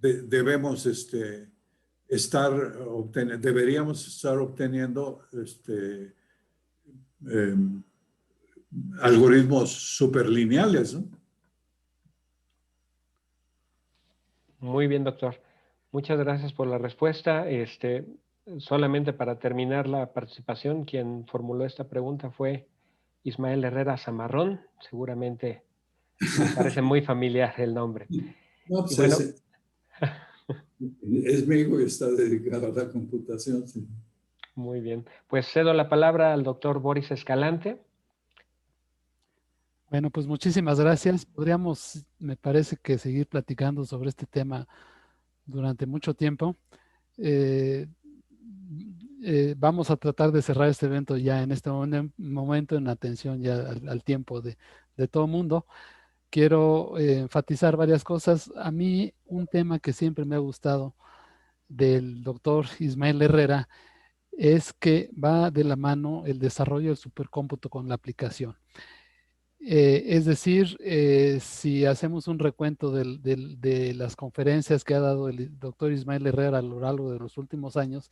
deberíamos estar obteniendo algoritmos superlineales, ¿no? Muy bien, doctor. Muchas gracias por la respuesta. Solamente para terminar la participación, quien formuló esta pregunta fue Ismael Herrera Zamarrón. Seguramente me parece muy familiar el nombre. No, pues bueno, es mi hijo y está dedicado a la computación. Sí. Muy bien. Pues cedo la palabra al doctor Boris Escalante. Bueno, pues muchísimas gracias. Podríamos, me parece que seguir platicando sobre este tema durante mucho tiempo. Vamos a tratar de cerrar este evento ya en este momento en atención ya al tiempo de todo el mundo. Quiero enfatizar varias cosas. A mí un tema que siempre me ha gustado del doctor Ismael Herrera es que va de la mano el desarrollo del supercómputo con la aplicación. Es decir, si hacemos un recuento de las conferencias que ha dado el doctor Ismael Herrera a lo largo de los últimos años,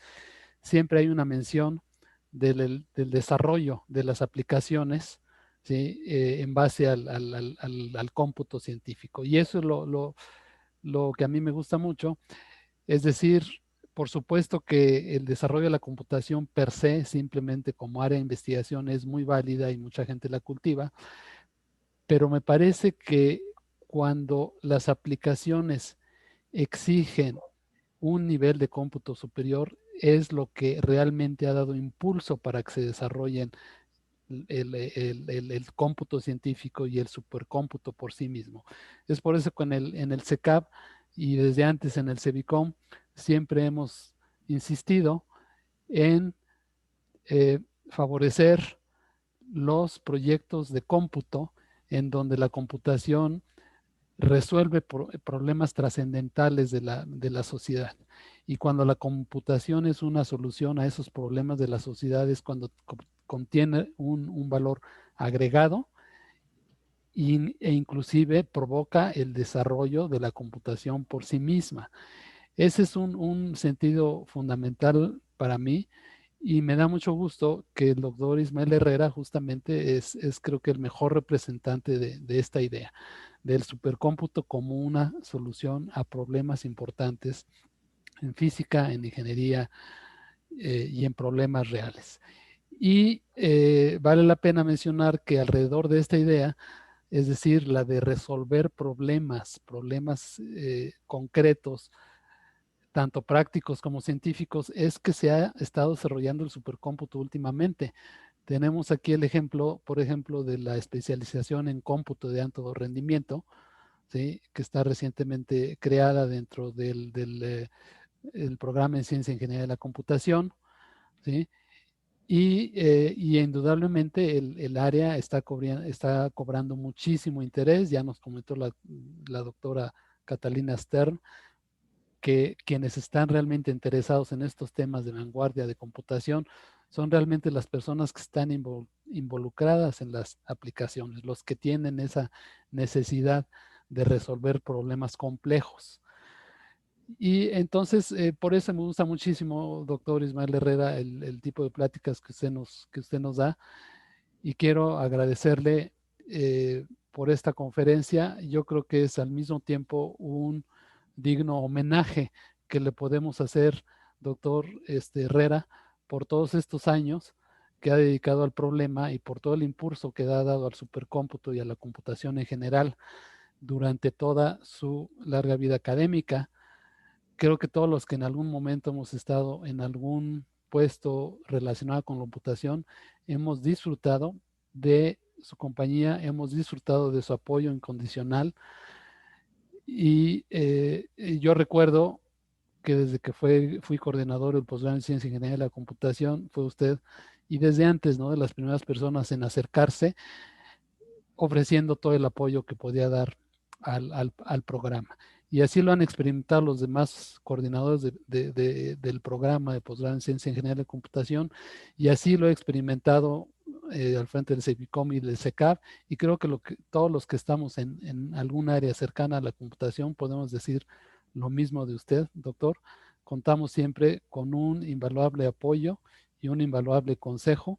siempre hay una mención del desarrollo de las aplicaciones, ¿sí? En base al cómputo científico. Y eso es lo que a mí me gusta mucho. Es decir, por supuesto que el desarrollo de la computación per se, simplemente como área de investigación, es muy válida y mucha gente la cultiva, pero me parece que cuando las aplicaciones exigen un nivel de cómputo superior, es lo que realmente ha dado impulso para que se desarrollen el cómputo científico y el supercómputo por sí mismo. Es por eso que en el CECAP y desde antes en el CEBICOM siempre hemos insistido en favorecer los proyectos de cómputo en donde la computación resuelve problemas trascendentales de la sociedad. Y cuando la computación es una solución a esos problemas de la sociedad es cuando contiene un valor agregado e inclusive provoca el desarrollo de la computación por sí misma. Ese es un sentido fundamental para mí y me da mucho gusto que el doctor Ismael Herrera justamente es creo que el mejor representante de esta idea, del supercómputo como una solución a problemas importantes en física, en ingeniería y en problemas reales. Y vale la pena mencionar que alrededor de esta idea, es decir, la de resolver problemas concretos, tanto prácticos como científicos, es que se ha estado desarrollando el supercómputo últimamente. Tenemos aquí el ejemplo, por ejemplo, de la especialización en cómputo de alto rendimiento, ¿sí? Que está recientemente creada dentro del programa en Ciencia e Ingeniería de la Computación, ¿sí? Y indudablemente el área está cobrando muchísimo interés. Ya nos comentó la doctora Catalina Stern que quienes están realmente interesados en estos temas de vanguardia de computación son realmente las personas que están involucradas en las aplicaciones, los que tienen esa necesidad de resolver problemas complejos. Y entonces, por eso me gusta muchísimo, doctor Ismael Herrera, el tipo de pláticas que usted nos da. Y quiero agradecerle por esta conferencia. Yo creo que es al mismo tiempo un digno homenaje que le podemos hacer, doctor Herrera, por todos estos años que ha dedicado al problema y por todo el impulso que ha dado al supercómputo y a la computación en general durante toda su larga vida académica. Creo que todos los que en algún momento hemos estado en algún puesto relacionado con la computación, hemos disfrutado de su compañía, hemos disfrutado de su apoyo incondicional. Y yo recuerdo que desde que fui coordinador del posgrado en Ciencia e Ingeniería de la Computación, fue usted, y desde antes, ¿no?, de las primeras personas en acercarse, ofreciendo todo el apoyo que podía dar al programa. Y así lo han experimentado los demás coordinadores del programa de posgrado en Ciencia e Ingeniería de Computación, y así lo he experimentado al frente del CEBICOM y del CECAP, y creo que todos los que estamos en algún área cercana a la computación podemos decir lo mismo de usted, doctor. Contamos siempre con un invaluable apoyo y un invaluable consejo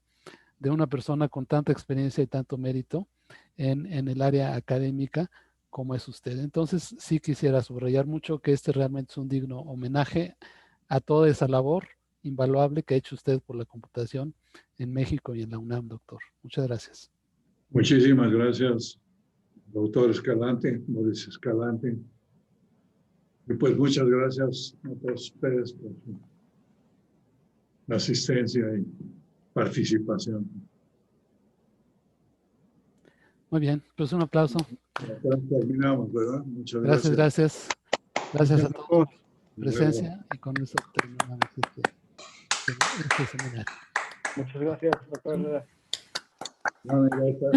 de una persona con tanta experiencia y tanto mérito en el área académica como es usted. Entonces, sí quisiera subrayar mucho que este realmente es un digno homenaje a toda esa labor invaluable que ha hecho usted por la computación en México y en la UNAM, doctor. Muchas gracias. Muchísimas gracias, doctor Escalante, Mauricio Escalante. Y pues muchas gracias a todos ustedes por su asistencia y participación. Muy bien, pues un aplauso. Terminamos, ¿verdad? Muchas gracias. Gracias. Gracias a todos por su presencia y con eso terminamos este seminario. Muchas gracias, doctor. No, ya está.